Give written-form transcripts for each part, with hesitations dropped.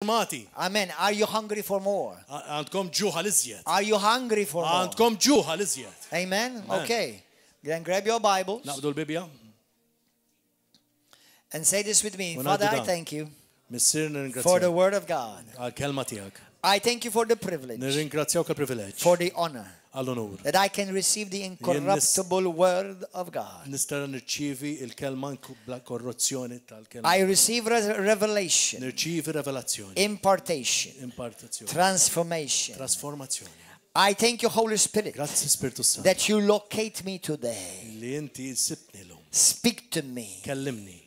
trasformati. Amen. Are you hungry for more? Għandkom ġuħa l-iżjed. Are you hungry for more? Għandkom ġuħa l-iżjed. Amen. Okay. Then grab your Bible Naqbdu l-Bibja. and say this with me. Unajdu Father, I dan. thank you Missir for the nirringrazzjak word of God. għal-kelma tiegħek. I thank you for the privilege, Nirringrazzjak għal-privileġġ, for the honor għall-onur. that I can receive the incorruptible word of God. Nistara nirċievi il-kelma bla korruzzjoni tal-kelma. I receive revelation, Nirċievi revelazzjoni, impartation, impartazzjoni, transformation. trasformazzjoni. I thank you, Holy Spirit, Grazzi Spiritu Santu that you locate me today. li inti sibtni l-lum. Speak to me Kellimni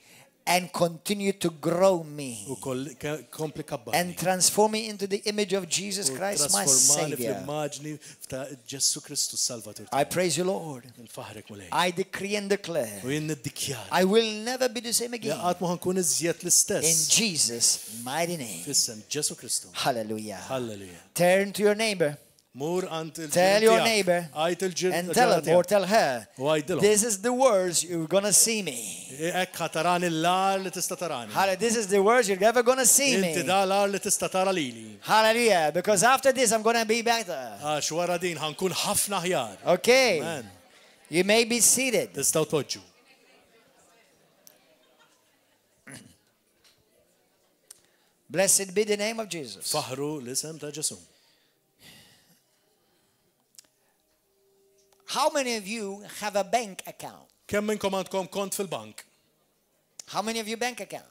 and continue to grow me u kompli kabbarni. and transform me into the image of Jesus Christ, my Trasformani Savior. fl-immaġni ta' Ġesu Kristu Salvatur. I praise you, Lord. Nfaħrek mulej. I decree and declare U jien niddikjar. I will never be the same Li again. qatt ma ħankun iżjed In l-istess. Jesus' mighty name. Fissem Ġesu Kristu. Hallelujah. Halleluja. Turn to your neighbor Mur għand il-ġirien Tell your tiegħek. neighbor Għajt il-ġirien and tell him or tell her, U għajdilhom. this is the words you're going to see me. Ek ħatarani l-lar li tista tarani. Hallelujah. This is the words you're ever going to see Inti me. da l-ar li tista tara lili. Hallelujah. Because after this, I'm going to be better. Għax wara din ħankun ħafna ħjar. Okay. Amen. You may be seated. Tistaw tpoġġu. Blessed be the name of Jesus. Faħru l-isem ta' Ġesu. How many of you have a bank account? Kemm minnkom għandkom kont fil-bank? How many of you bank account?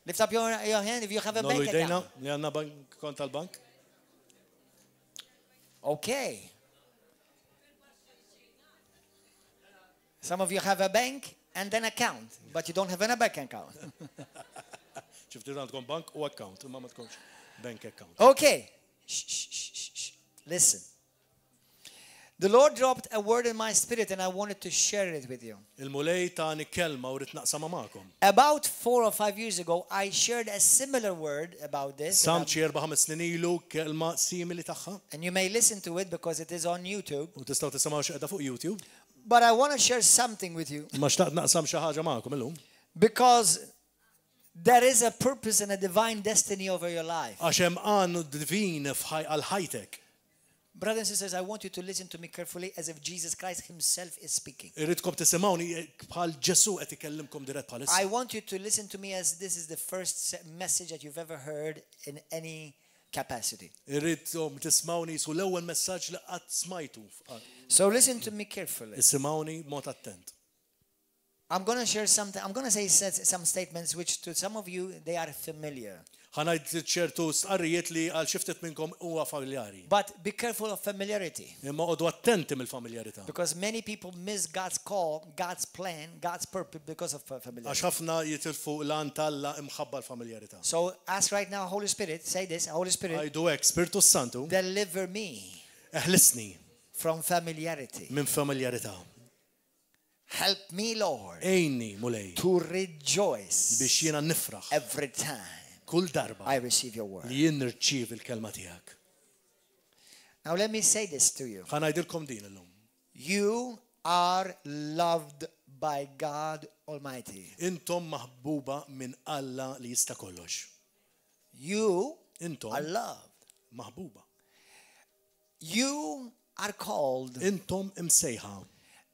Lift up your hand if you have a Nollu bank jdejna account. li għandna kont tal-bank? Okay. Some of you have a bank and an account, but you don't have a bank account. ċifti għandkom bank u account, imma ma tkunx bank account. Okay. Shh, shh, shh, shh. Listen. The Lord dropped a word in my spirit and I wanted to share it with you. Il-mulej tani kelma u rid naqsama magħkom. About 4 or 5 years ago, I shared a similar word about this. Samċi 4-5 snin ilu kelma simili tagħha And you may listen to it because it is on YouTube. u tistgħu tisimgħu xi qiegħda fuq YouTube. But I want to share something with you Ma xtaqt naqsam xi ħaġa magħkom illum. because there is a purpose and a divine destiny over your life. Għax hemm għandu divin għal ħajtek. Brothers and sisters, I want you to listen to me carefully as if Jesus Christ himself is speaking. Irridkom tisimgħuni bħal Ġesu qed ikellimkom dirett bħalissa. I want you to listen to me as this is the first message that you've ever heard in any capacity. Irridkom tismawni su l-ewwel messaġġ li qatt smajtu. So listen to me carefully. Isimgħuni mod attent. I'm going to share something. I'm going to say some statements which to some of you, they are familiar. Ħanajd ċertu stqarrijiet li għal xi ftit minnkom huwa familjari. But be careful of familiarity. Imma qogħdu attenti mill-familjarità. Because many people miss God's call, God's plan, God's purpose because of familiarity. Għax ħafna jitilfu l-għan talla imħabba l-familjarità. So ask right now, Holy Spirit, say this, Holy Spirit, Għajdu hekk, Spiritu Santu, deliver me eħlisni from familiarity. minn familjarità. Help me, Lord, Ejni mulej to rejoice biex jiena nifraħ every time kull darba I receive your word. li jien nirċiev il-kelma tiegħek. Now let me say this to you. Ħanajdilkom din illum. You are loved by God Almighty. Intom maħbuba minn Alla li jista' kollox. You Intom are loved. maħbuba. You are called Intom imsejħa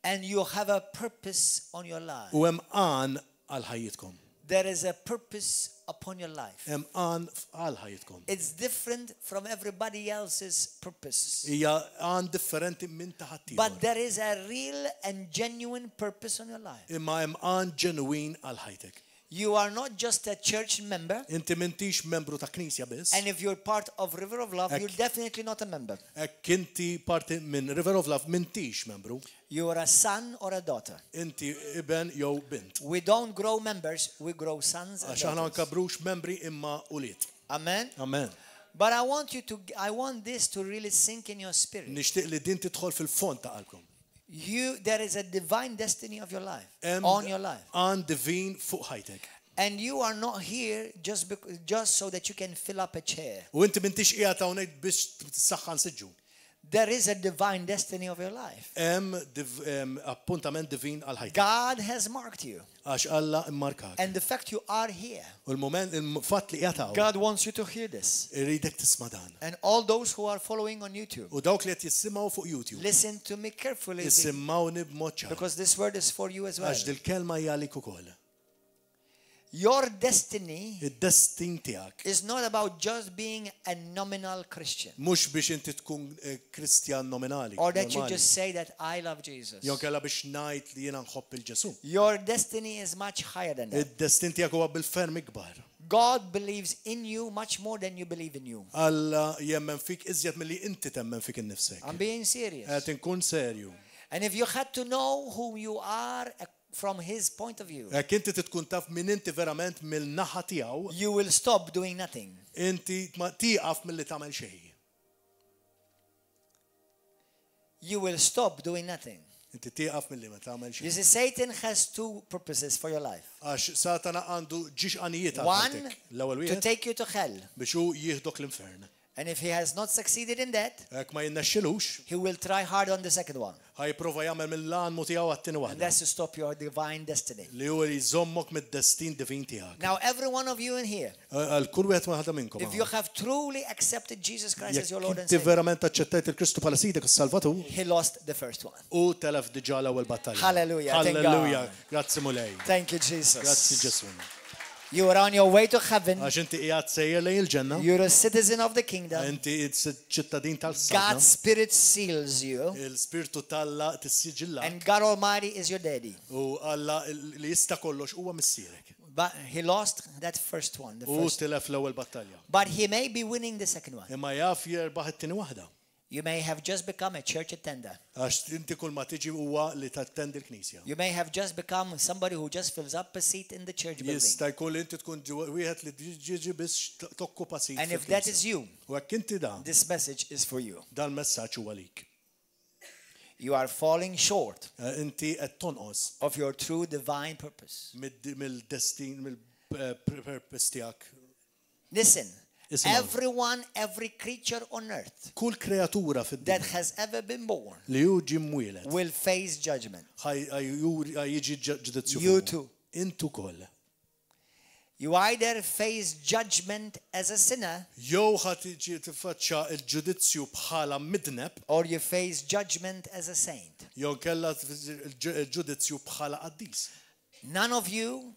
and you have a purpose on your life. u hemm għan għal ħajjitkom. There is a purpose upon your life. Hemm għan għal ħajjitkom. It's different from everybody else's purpose. Hija għan differenti minn taħat But there is a real and genuine purpose on your life. imma hemm għan ġenwin għal ħajtek. You are not just a church member, Inti m'intix membru ta' knisja biss. and if you're part of River of Love, you're definitely not a member. Hekk inti parti minn River of Love m'intix membru. You are a son or a daughter. Inti iben jew bint. We don't grow members, we grow sons and Għax aħna ma daughters. nkabrux membri imma ulied. Amen. Amen. But I want this to really sink in your spirit. Nixtieq li din tidħol fil-fond ta' qalbkom. There is a divine destiny of your life, on your life. Għan divin fuq ħajtek. And you are not here just so that you can fill up a chair. U inti m'intix qiegħed hawnhekk biex tissaħħan siġġu. There is a divine destiny of your life. Appuntament divin għal ħajtek. God has marked you. Għax Alla immarkak. And the fact you are here, U l-moment il-fatt li jataw. God wants you to hear this. Iridek tisma' dan. And all those who are following on YouTube, U dawk li qed jissimgħu fuq YouTube. listen to me carefully, Issimgħuni b'mod ċar. because this word is for you as well. Għax dil-kelma hija għalik ukoll. Your destiny Id-destin tiegħek is not about just being a nominal Christian, mhux biex inti tkun Kristjan nominali. or that you just say that I love Jesus. Jew kellha biex ngħid li jiena nħobb il-Ġesu. Your destiny is much higher than that. Id-destin tiegħek huwa bil-ferm ikbar. God believes in you much more than you believe in you. Alla jemmen fik iżjed milli inti temmen fik innifsek. I'm being serious. Qed inkun serju. And if you had to know who you are from his point of view, Jekk inti tkun taf min inti verament mill-naħa tiegħu, you will stop doing nothing. inti tieqaf milli tagħmel xejn. You will stop doing nothing. Inti tieqaf milli ma tagħmel You xejn. see, Satan has two purposes for your life. Għax Satana għandu ġiex għanijiet għal One, ħajtek. L-ewwel to wieħed take you to hell. biex hu jieħdok l-infern. And if he has not succeeded in that, Jekk ma jinnexxilux, he will try hard on the second one. ħajprova jagħmel mill-għanmu tiegħu għat-tieni And waħda. that's to stop your divine destiny. Li huwa li jżommok mid-destin divin tiegħek. Now, every one of you in here, Għal kull wieħed waħda minnkom. if you have truly accepted Jesus Christ as your Lord and Inti Savior, verament aċċettajt il-Kristu bħala sidek is-Salvatur, he lost the first one. u telef diġà l-ewwel battalja. Hallelujah, thank Halleluja. God. Grazzi mulej. Thank you, Grazzi Jesus. Ġesu. You are on your way to heaven. Għax inti qiegħed sejjer lejn il-ġenna, You're a citizen of the kingdom. inti ċittadin God's tal-Sadna, Spirit seals you. il-Spirtu Talla tissiġillak, And God Almighty is your daddy. u Alla li jista' kollox huwa missierek. But he lost that first one. U tilef l-ewwel battalja. But he may be winning the second one. Imma jaf jerbaħ it-tieni waħda. You may have just become a church attender. Għax inti kull ma tiġi huwa li tattendi l-Knisja. You may have just become somebody who just fills up a seat in the church building. Jista' jkun li inti tkun wieħed li jiġi biex tokkupa sit. And if that is you, U hekk inti dan, this message is for you. dan messaġġ huwa lik. You are falling short Inti qed tonqos of your true divine purpose. mill-destin, mill-purpose tiegħek. Listen, Isma'. everyone, every creature on earth Kull kreatura that fid-dinja has ever been born li hu ġie mwieled will face judgment. jiġi ġudizzju You fuqu. too. Intu koll. You either face judgment as a sinner Jew ħadd tiġi tiffaċċa l-ġudizzju bħala midneb, or you face judgment as a saint. jew kellha l-ġudizzju bħala qaddis. None of you,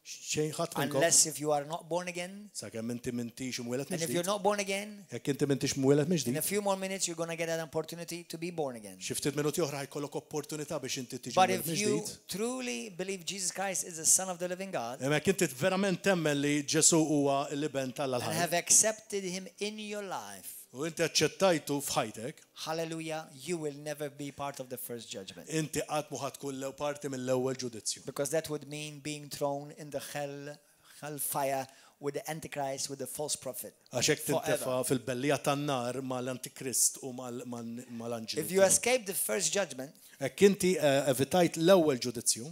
Xejn ħadd minnkom unless if you are not born again, sakemm inti m'intix mwieled and if mill-ġdid. you're not born again, Jekk inti m'intix mwieled in mill-ġdid, a few more minutes you're going to get an opportunity to be born again. xi ftit minuti oħra jkollok opportunità biex inti tiġi But mwieled if you mill-ġdid. truly believe Jesus Christ is the Son of the living God Imma jekk inti verament temmen li Ġesu huwa l-iben and tal-ħajja have accepted him in your life, u inti aċċettajtu f'ħajtek, hallelujah, you will never be part of the first judgment. inti qatt mu ħadd tkun parti mill-ewwel ġudizzju. Because that would mean being thrown in the hellfire with the Antichrist, with the false prophet. Għax hekk tintefa' Forever. fil-bellija tan-nar mal-Antikrist u mal-Anġel. If you escape the first judgment, Hekk inti evitajt l-ewwel ġudizzju,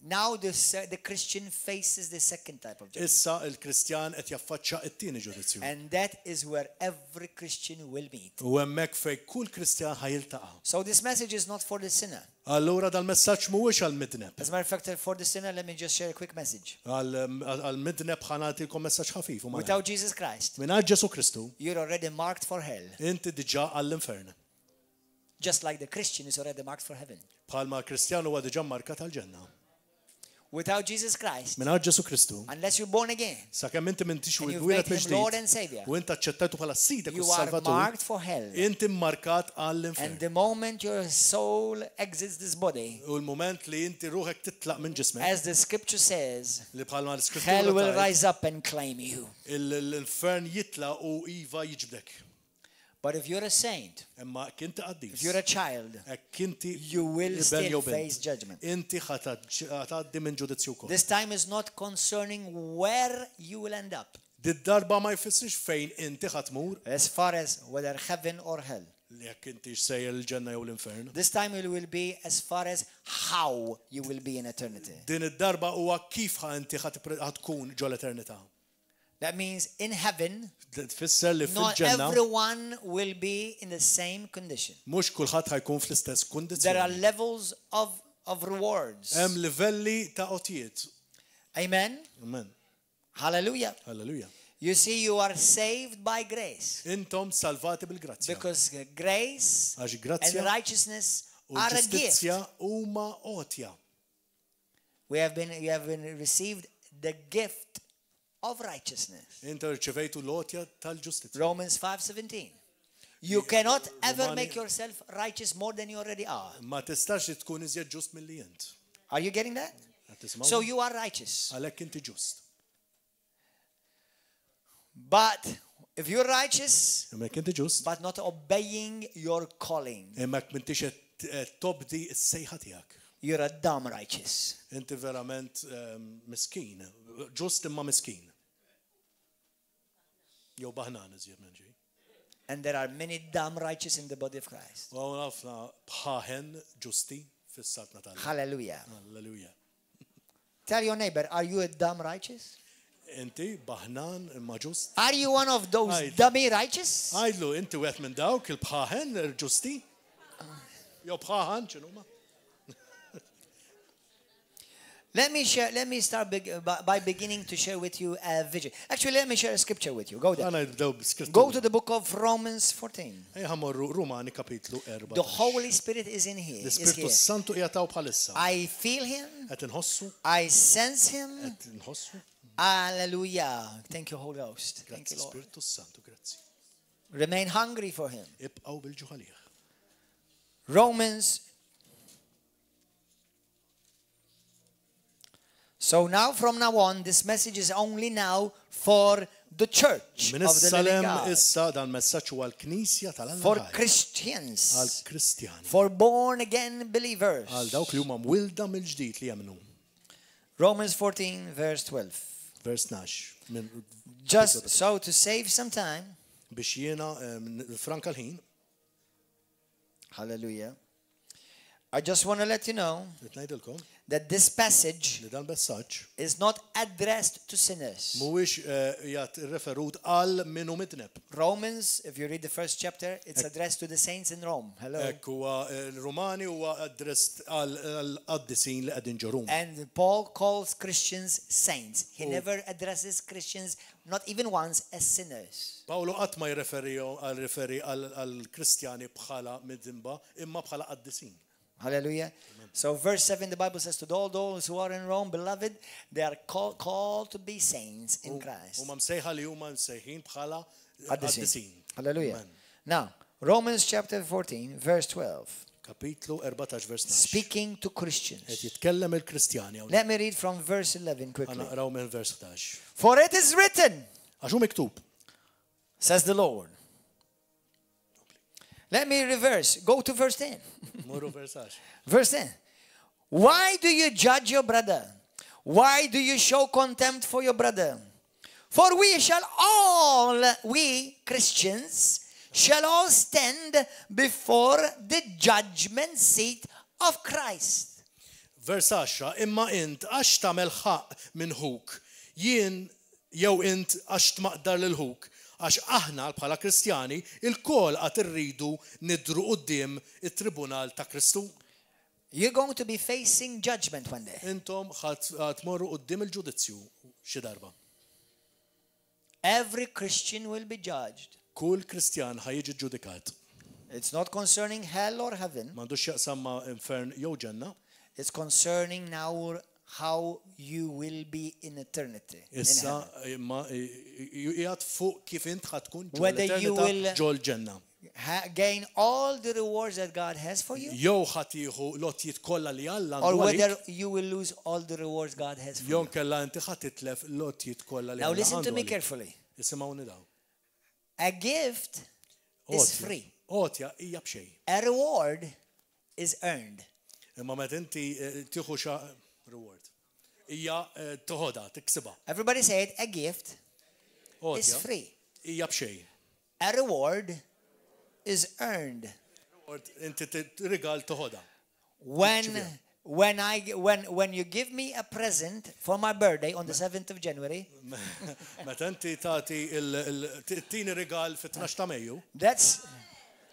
now the Christian faces the second type of judgment. issa l-Kristjan qed jaffaċċa t-tieni ġudizzju. And that is where every Christian will meet. U hemmhekk fejn kull Kristjan ħajiltaqa'. So this message is not for the sinner. Allura dal-messaġġ mhuwiex għall-midneb. As a matter of fact, for the sinner, let me just share a quick message. Għall-midneb ħanatilkom messaġġ ħafif. u malajr. Without Jesus Christ, Mingħajr Ġesu Kristu, you're already marked for hell. inti diġà għall-infern. Just like the Christian is already marked for heaven. Bħalma Kristjan huwa diġà markat tal-ġenna. Without Jesus Christ, Mingħajr Ġesu Kristu, unless you're born again sakemm inti m'intix and you've wielet made him Lord mill-ġdid and Savior, u inti aċċettajtu bħala sidek u you are Salvatur, marked for hell. inti mmarkat And għall-infern. the moment your soul exits this body, U l-moment li inti ruħek titlaq minn ġismek, as the scripture says, li bħalma hell will l-Iskrittura rise up and claim you. l-infern jitla u iva jiġbdek. But if you're a saint, Imma kinti qaddis. if you're a child, Hekk inti you will ibben still jew bint. face judgment. Inti ħatgħaddi minn ġudizzju wkoll. This time is not concerning where you will end up, Did-darba ma jfissirx fejn inti ħatmur as far as whether heaven or hell. li jekk inti xsejjer il-ġenna jew l-infern. This time it will be as far as how you will be in eternity. Din id-darba huwa kif inti ħatkun ġol eternità. That means in heaven, Tfisser li not fil-ġenna everyone will be in the same condition. mhux kulħadd ħajkun fl-istess There are kundizzjoni. levels of rewards. Hemm livelli ta' qotijiet. Amen. Amen. Hallelujah. Halleluja. You see, you are saved by grace. Intom salvati bil-grazzja. Because grace Għax and grazzja righteousness u are a gift. ġustizzja huma qotja. You have been received the gift of righteousness. Inta rċevejtu l-qotja tal-ġustizzja. Romans 5:17. You cannot ever Romani- make yourself righteous more than you already are. Ma tistax li tkun iżjed ġust milli int. Are you getting that? Qed tismaw? So you are righteous. Għalhekk inti ġust. But if you're righteous, Hemmhekk inti ġust. but not obeying your calling, Hemmhekk m'intix qed tobdi s-sejħa tiegħek. you're a dumb righteous. Inti verament miskin, ġust imma miskin. Jew baħnan iżjed minn ġej. And there are many dumb righteous in the body of Christ. U hawn ħafna bħaħen ġusti fis-satna tal. Hallelujah. Halleluja. Tell your neighbor, are you a dumb righteous? Inti baħnan imma ġust. Are you one of those Right. dummy righteous? Għajdlu, inti wieħed minn dawk il-bħaħen ġusti? Jew bħaħan x'inhuma? Let me start by beginning to share with you a vision. Actually, let me share a scripture with you. Go there. Għana jibdew b'skrittura. Go to the book of Romans 14. Ejja morru Rumani kapitlu 4. The Holy Spirit is in here. Is L-Ispirtu here. Santu jgħataw bħalissa. I feel him. Qed inħossu, I sense him. qed inħossu. Hallelujah. Thank you, Holy Ghost. Thank Grazzi you, Lord. Spiritu Santu, grazzi. Remain hungry for him. Ibqgħu bil-ġuħalih. Romans. So now, from now on, this message is only now for the church Min of the living is-salem God. issa dan messaġġ huwa l-Knisja For tal-Alla. Christians. Għal-Kristjani. For born again believers. Għal dawk li huma mwilda mill-ġdid li jemnu. Romans 14, verse 12. Vers 12. Just so to save some time. Biex jiena franka l-ħin, Hallelujah. I just want to let you know qed ngħidilkom that this passage li dan messaġġ is not addressed to sinners. mhuwiex jgħat referut għal minnu mitneb. Romans, if you read the first chapter, it's addressed to the saints in Rome. Hello. Hekk huwa l-Rumani huwa address għal qaddisin li qegħdin ġorum. And Paul calls Christians saints. He never addresses Christians, not even once, as sinners. Pawlu qatt ma jirreferi għal Kristjani bħala midimba imma bħala qaddisin. Hallelujah. So verse 7, the Bible says, to all those who are in Rome, beloved, they are called to be saints in Christ. Huma msejħa li huma msejħin bħala Qaddisin. qaddisin. Hallelujah. Amen. Now, Romans chapter 14, verse 12. Kapitlu 14 vers 12. Speaking to Qed Christians. jitkellem il-Kristjani hawn. Let me read from verse 11 Għana quickly. naqraw minn vers 11. For it is written, Għax hu miktub. says the Lord. Let me reverse. Go to verse 10. Morru vers 10. Verse 10. Why do you judge your brother? Why do you show contempt for your brother? For we Christians, shall all stand before the judgment seat of Christ. Vers 10, imma int għax tagħmel ħaq minn huk, jien jew int għax tmaqdar lil huk, għax aħna bħala Kristjani il-kol qatt irridu nidru quddiem it-Tribunal ta' Kristu. You're going to be facing judgment one day. Intom ħadd tmorru quddiem il-ġudizzju xi darba. Every Christian will be judged. Kull Kristjan ħajjiġi ġudikat. It's not concerning hell or heaven. M'għandux jaqsam ma' infern jew ġenna. It's concerning now how you will be in eternity. in Issa heaven. imma jgħid fuq kif int ħadd tkun Whether you will- ġol ġenna. Gain all the rewards that God has for you, Jew ħadd jieħu lotjiet kollha li Alla or għandu għalik, whether you will lose all the rewards God has for jew you. kella inti ħadd titlef lotjiet kollha li Now Alla listen to għandu me għalik. carefully. Isimgħuni daw. A gift is free. Għotja hija b'xejn. A reward is earned. Imma meta inti tieħu xa reward. Hija toħodha, tiksibha. Everybody say it. A gift is Għotja free. hija b'xejn. A reward is earned. Inti rigal toħodha. when you give me a present for my birthday on the 7th of January, Meta inti tagħti il-tieni rigal fit-12 ta' Mejju.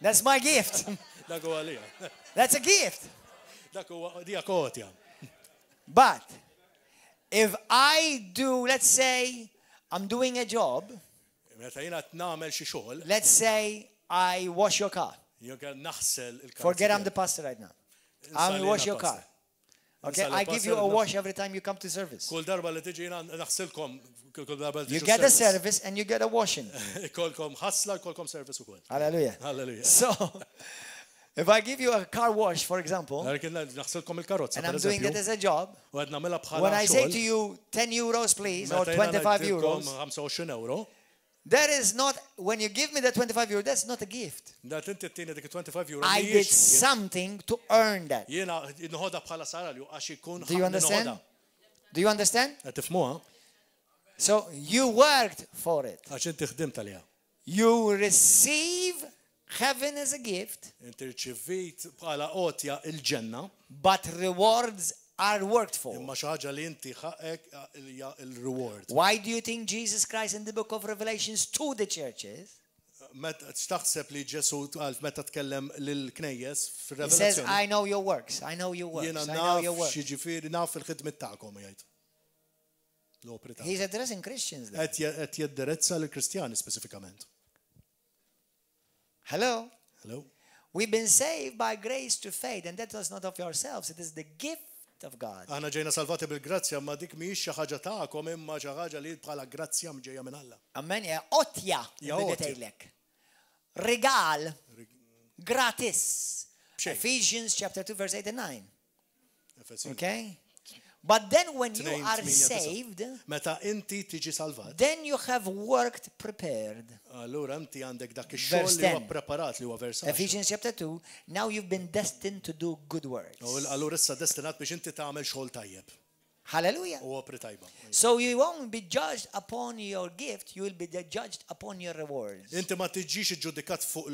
That's my gift. Dak huwa għalija. That's a gift. Dak huwa dija kotja. But if I do, let's say I'm doing a job, Meta jiena qed nagħmel xi xogħol, let's say I wash your car. jew kell naħsel il-karozza. Forget I'm the pastor right now. I will wash your car. Okay, I give you a wash every time you come to service. Kull darba li tiġi jiena naħsilkom, kull darba li You get a service and you get a washing. Ikolkom ħassla, ikolkom service ukoll. Hallelujah. Hallelujah. So, if I give you a car wash, for example, naħsilkom il-karozza. and I'm doing that as a job, U qed nagħmilha bħala when I say to you 10 euros please, or 25 euros, 25 euro. that is not, when you give me the 25 euros, that's not a gift. Dat inti ttini dik 25 euro. I did something to earn that. Jiena inħodha bħala saralju għax ikun. Do you understand? Do you understand? Qed tifhmuha? So you worked for it. Għax inti ħdimt għaliha. You receive heaven as a gift, Inti rċivit bħala qotja il-ġenna, but rewards are worked for. imma xi ħaġa li inti ħaqek hija il-reward. Why do you think Jesus Christ in the book of Revelations to the churches, Meta taħseb li Ġesu qal meta tkellem lill-knejjes he says, fir-Revelazzjoni. I know your works, I know your works, Jiena I know your naf works. xiġifieri naf il-ħidmiet tagħkom jgħid. L-opri tagħkom. He's addressing Christians there. Qed jiddirezza lill-Kristjani speċifikament. Hello? Hello? We've been saved by grace to faith, and that was not of yourselves, it is the gift of God. Aħna ġejna salvati bil-grazzja, ma dik mhijiex xi ħaġa tagħkom imma xi ħaġa li bħala grazzja mġejja minn Alla. Amen. Ja, otja. Ja, otja. Bidetejlek. Regal. Gratis. Bxejn. Ephesians chapter 2 verse 8 and 9. Efesini. Okay? But then when you Tnejn, are tminja, tisa. saved, Meta inti tiġi salvat, then you have worked prepared. allura inti għandek dak Verse ix-xogħol li huwa 10. preparat li huwa versa. Ephesians chapter 2, now you've been destined to do good works. Allura issa destinat biex inti tagħmel xogħol tajjeb. Hallelujah. U opri tajba. So you won't be judged upon your gift, you will be judged upon your rewards. Inti ma tiġix iġġudikat fuq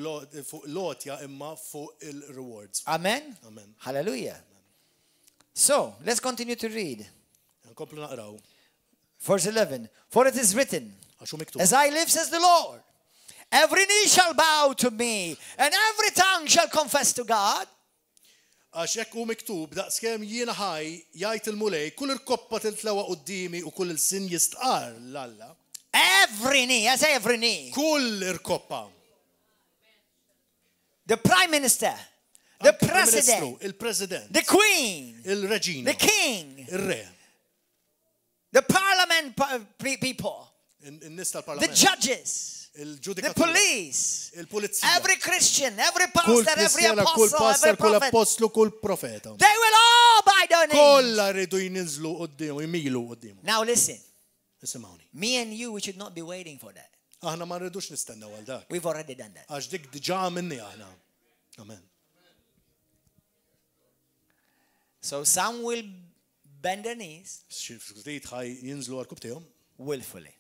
lotja imma fuq il-rewards. Amen? Amen. Hallelujah. So, let's continue to read. Nkomplu naqraw. Verse 11. For it is written, Għaxu miktub. as I live, says the Lord, every knee shall bow to me, and every tongue shall confess to God. Għax jekk hu miktub daqskemm jiena ħaj jgħid il-mulej kull irkoppa tiltlewa qudiemi u kull il-sin jistqar l-Alla. Every knee, I say every knee. Kull irkoppa. The Prime Minister, the Anke il-Ministru, President, il-President, the Queen, il-Reġina, the King, ir-Re, the Parliament people, in-nies the tal-Parlament, judges, the il-ġudikatura, police, il-pulizija, every Christian, every kull pastor, every kristjana, kull apostle, pastor, every kull prophet, apostlu, kull profeta. they will all bow their knees. Kollha rridu jinizlu quddiemu, jmilu quddiemu. Now listen, Isimgħuni. me and you, we should not be waiting for that. Aħna ma rridux nistennew għal dak. We've already done that. Għax dik diġà minni aħna. Amen. So some will bend their knees Xi ftit ħaj jinżlu għal kubtihom willfully.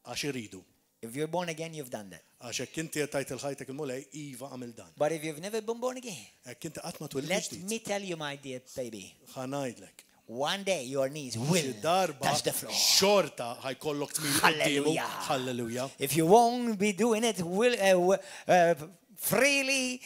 għax iridu. If you're born again, you've done that. Għax hekk inti tajt il-ħajtek il-mulej, iva għamil dan. But if you've never been born again, Hekk inti qatt ma twelid let ġdid. me tell you, my dear baby, Ħanajdlek. one day your knees Xi will darba touch the floor. xorta ħajkollok tmil quddiemu. Hallelujah. Halleluja. If you won't be doing it freely,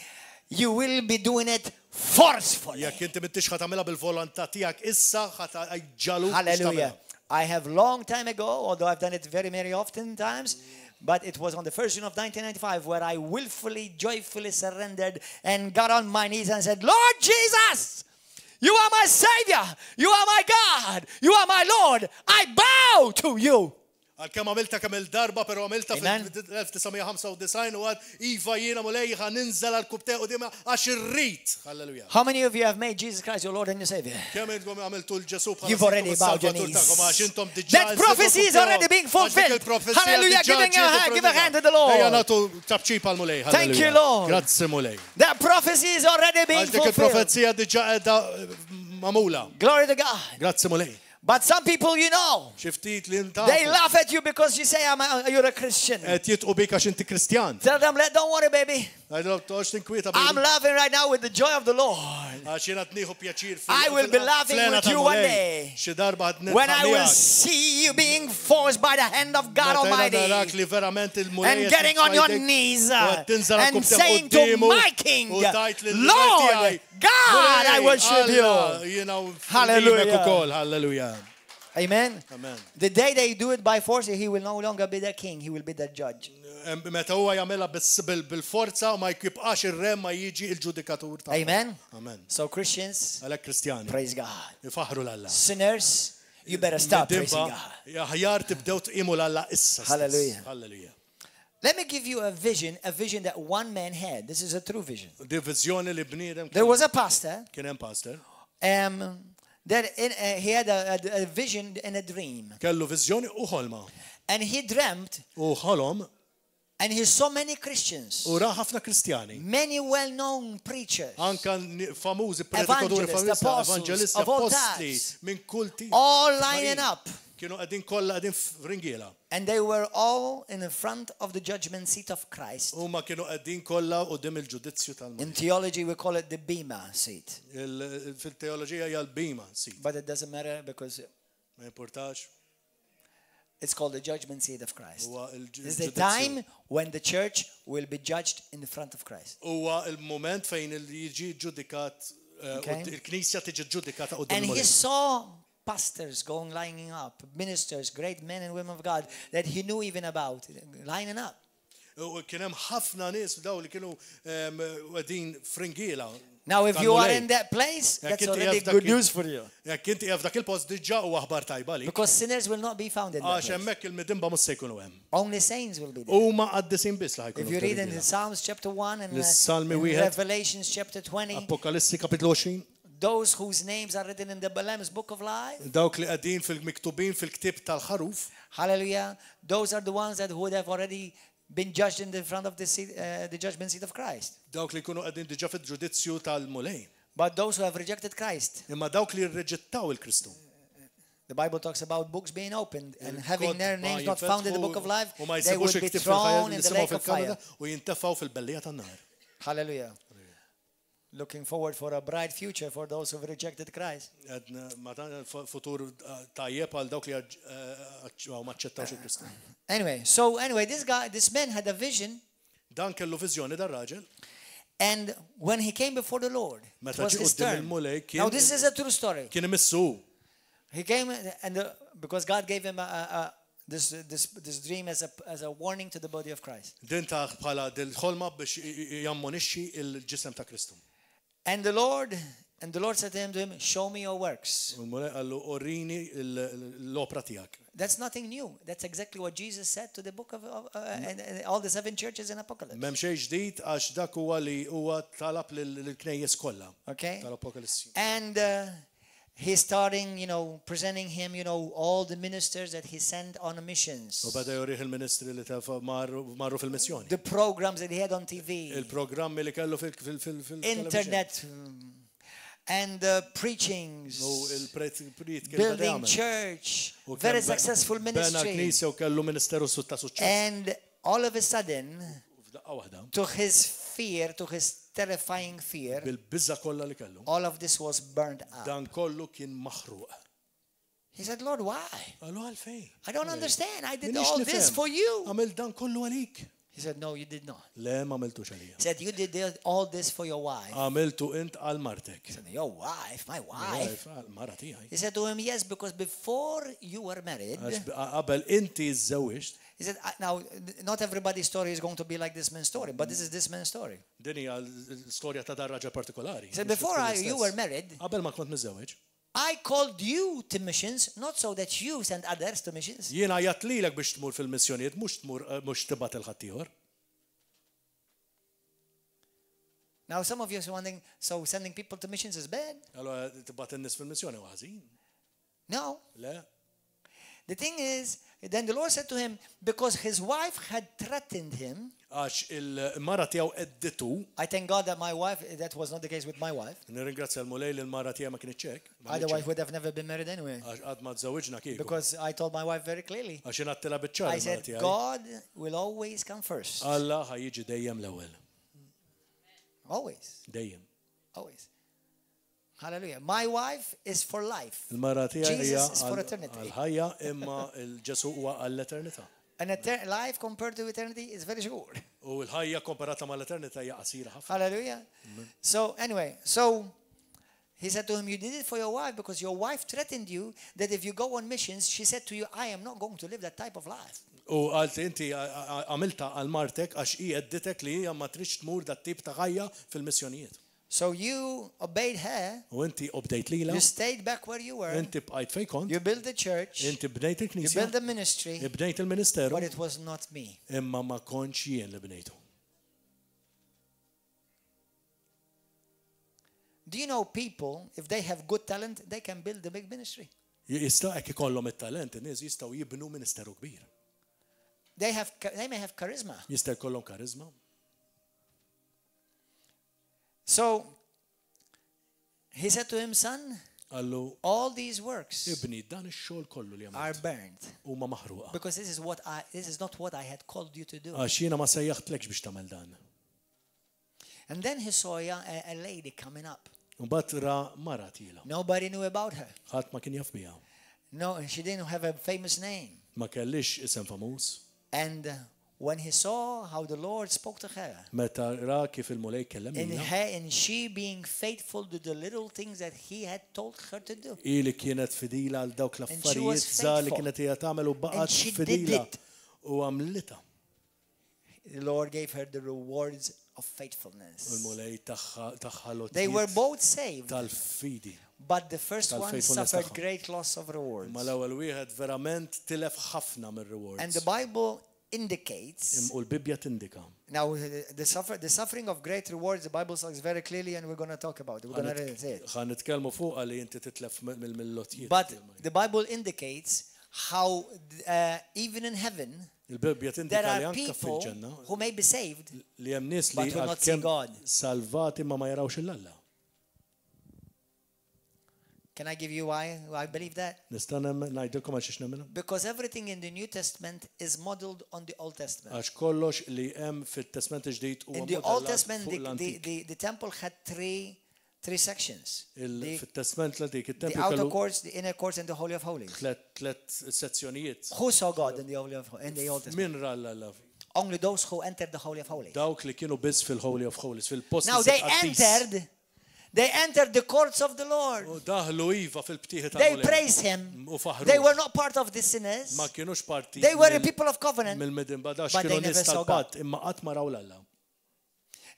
you will be doing it forcefully. Jekk inti mittix ħat tagħmilha bil-volontà tiegħek issa ħat ġalu. Hallelujah. I have long time ago, although I've done it very, very often times, but it was on the 1st June of 1995 where I willfully, joyfully surrendered and got on my knees and said, Lord Jesus, you are my Savior, you are my God, you are my Lord, I bow to you. Għal-kem għamilta kemm il-darba, pero għamilta Amen. fil-1995 u għad Iva jiena mulej ħa ninżel għal-kubteq u dima għax irrit. Halleluja. How many of you have made Jesus Christ your Lord and your Savior? Kemm intkom għamiltu l-Ġesu bħala You've already bowed your knees. That prophecy is already being fulfilled. Hallelujah. Give a hand to the Ejja Lord. nagħtu tabċib għal-mulej. Thank you, Lord. Grazzi mulej. That prophecy is already being Għax dik fulfilled. il-profezija diġà qiegħda mamula. Glory to God. Grazzi mulej. But some people, you know, Xi ftit li ntafu. they laugh at you because you say you're a Christian. Qed jitqu bik għax inti Kristjan. Tell them, don't worry, baby. Għidlok tox tinkwieta I'm laughing right now with the joy of the Lord. Għax jiena tnieħu pjaċir I will be laughing with you one day. Xi darba qed When I will see you being forced by the hand of God Almighty and getting on your knees and saying to my King, Lord, God, I worship you. Hallelujah. Amen. Amen. The day they do it by force, he will no longer be the king, he will be the judge. Meta huwa jagħmilha bil-forza u ma jibqax ir-re ma jiġi l-ġudikatur tagħhom. Amen. Amen. So Christians, Għalhekk Kristjani. praise God. Ifaħru l-Alla. Sinners, you better stop praising God. Ħjar tibdew tqimu l-Alla issa. Hallelujah. Hallelujah. Let me give you a vision that one man had. This is a true vision. Di viżjoni li bniedem. There was a pastor. Kien hemm pastor. He had a vision and a dream. Kellu viżjoni u ħolma. And he dreamt. U ħolom. And he saw many Christians. U ra ħafna Kristjani. Many well-known preachers. Anka famużi predikaturi evangelists, apostli minn kull tip. All lining up. Kienu qegħdin kollha qegħdin f'ringiela. And they were all in the front of the judgment seat of Christ. Huma kienu qegħdin kollha quddiem il-ġudizzju tal-Mulk. In theology we call it the bema seat. Fil-teoloġija hija l-bima seat. But it doesn't matter because Ma importax. it's called the judgment seat of Christ. It's the time when the church will be judged in the front of Christ. Huwa il-moment fejn jiġi ġudikat il-Knisja tiġi ġudikata quddiem And he il-Mulk. saw pastors going lining up, ministers, great men and women of God that he knew even about, lining up. Kien hemm ħafna nies daw li kienu qegħdin f'ringiela. Now if you are in that place, that's already good news for you. Jekk inti qiegħed f'dak il-post diġà huwa aħbar tajba li. Because sinners will not be found in that Għax place. hemmhekk il-midimba mhux se jkunu hemm. Only saints will be there. Huma qaddisin biss li ħajkunu. If you read in Psalms chapter 1 and Salmi wieħed, Revelations chapter 20, Apokalissi kapitlu 20. those whose names are written in the Lamb's book of life. Dawk li qegħdin fil-miktubin fil-ktib tal-ħaruf. Hallelujah. Those are the ones that would have already been judged in the front of the judgment seat of Christ. Dawk li jkunu qegħdin diġà fil-ġudizzju tal-mulej. But those who have rejected Christ. Imma dawk li rreġettaw il-Kristu. The Bible talks about books being opened and having their names not found in the book of life, they will be thrown in the lake of fire. U jintefgħu fil-bellija tan-nar. Hallelujah. Looking forward for a bright future for those who have rejected Christ. Futur tajjeb għal dawk li ma ċċettawx il-Kristu. Anyway, this man had a vision. Dan kellu viżjoni dar-raġel. And when he came before the Lord, it was his turn. Now this is a true story. Kien imissu. He came and because God gave him this dream as a warning to the body of Christ. Din taħ bħala dil-ħolma biex jammonixxi il-ġisem ta' Kristu. And the Lord said to him, show me your works. Għallu orini l-opra tiegħek. That's nothing new. That's exactly what Jesus said to the book of and all the 7 churches in Apocalypse. M'hemm xejn ġdid għax dak huwa li huwa talab lill-knejjes kollha. Okay? Tal-Apokalissi. And he's starting, presenting him, all the ministers that he sent on missions. U bada jorih il-ministri li marru fil-missjoni. The programs that he had on TV. Il-programmi li kellu fil- Internet. And preachings, building church, very successful ministry. And all of a sudden, to his fear, to his terrifying fear, all of this was burned up. He said, Lord, why? I don't understand. I did all this for you. He said, no, you did not. He said, you did all this for your wife. He said, your wife? My wife? He said to him, yes, because before you were married, he said, now, not everybody's story is going to be like this man's story, but this is this man's story. He said, before you were married, I called you to missions, not so that you send others to missions. Jiena jatlilek biex tmur fil-missjonijiet, mhux tibgħat il-ħaddieħor. Now some of you are wondering, so sending people to missions is bad? Allora tibgħat in-nies fil-missjoni ħażin. No. Le. The thing is, then the Lord said to him, because his wife had threatened him. Għax il-mara tiegħu qedditu. I thank God that my wife, that was not the case with my wife. Nirringrazzja l-mulej li l-mara tiegħu ma kienx hekk. Otherwise would have never been married anyway. Għax qatt ma tżewwiġna kieku. Because I told my wife very clearly. Għax ingħattilha biċ-ċar. I said, God will always come first. Alla ħajjiġi dejjem l-ewwel. Always. Dejjem. Always. Hallelujah. My wife is for life. Il-mara tiegħi hija Jesus is for eternity. għall-ħajja imma l-Ġesu huwa għall-eternità. And life compared to eternity is very short. U l-ħajja komparata mal-eternità hija qasira ħafna. Hallelujah. So anyway, so he said to him, you did it for your wife because your wife threatened you that if you go on missions, she said to you, I am not going to live that type of life. U għalt inti għamilta għal martek għax hi għedditek li hija ma tridx tmur dat tip ta' ħajja fil-missjonijiet. So you obeyed her. U inti obdejt lila. You stayed back where you were. Inti bqajt fejn kont. You built the church. Inti bnejt You il-knisja. built the ministry. Bnejt il-ministeru. But it was not me. Imma ma kontx jien li bnejtu. Do you know people, if they have good talent, they can build a big ministry. Jista' hekk ikollhom it-talent, in-nies jistgħu jibnu ministeru kbir. They may have charisma. Jista' jkollhom karizma. So he said to him, son, Allu all these works ibni dan ix-xogħol kollu li are għamilt burned huma maħruqa. because this is not what I had called you to do. Għax jiena ma sejjaħtlekx biex tagħmel dan. And then he saw a lady coming up. Mbagħad ra mara tila. Nobody knew about her. Ħadd ma kien jaf biha. No, she didn't have a famous name. Ma kellix isem famuż. And when he saw how the Lord spoke to her, Meta ra kif il-mulej kellem and she being faithful to the little things that he had told her to do. ili kienet fidila għal dawk And she was l-affarijiet żgħar li faithful. kienet hija tagħmel u And baqgħet she fidila did it. u għamlitha. The Lord gave her the rewards of faithfulness. Il-mulej tagħha They were both saved, tal-fidi. but the first one Tal-faithfulness suffered tagħha. great loss of rewards. Ma l-ewwel wieħed verament tilef ħafna mir-rewards. And the Bible indicates, U l-Bibja tindika. now the suffering of great rewards, the Bible says very clearly, and we're going to talk about it. We're going to say it. Ħan nitkellmu fuq li inti titlef mill-lotjiet. But the Bible indicates how even in heaven, Il-Bibja there tindika li are anke people fil-ġenna who may be saved, li hemm nies but li will not see għalkemm God. salvati ma jarawx il-Alla. Can I give you why I believe that? Nista' ngħidilkom għal xiex nemmilha? Because everything in the New Testament is modeled on the Old Testament. Għax kollox li hemm fit-Testament ġdid huwa In the Old modellat Testament, fuq l-Antik. the temple had three sections. Fit-Testament l-Antik The it-tempju outer kellu courts, the inner courts, and the Holy of Holies. tlet sezzjonijiet. Who saw God in the Old Testament? Min ra l-Alla? Only those who entered the Holy of Holies. Dawk li kienu biss fil-Holy of Holies, fil-post Now they entered the courts of the Lord. U daħlu iva fil-btieħi They tal-mulej. praised him. U faħru. They were not part of the sinners. Ma kienux parti They were a people of covenant. mill-midin badax but they kienu never nies saw tal-patt imma qatt ma raw l-Alla.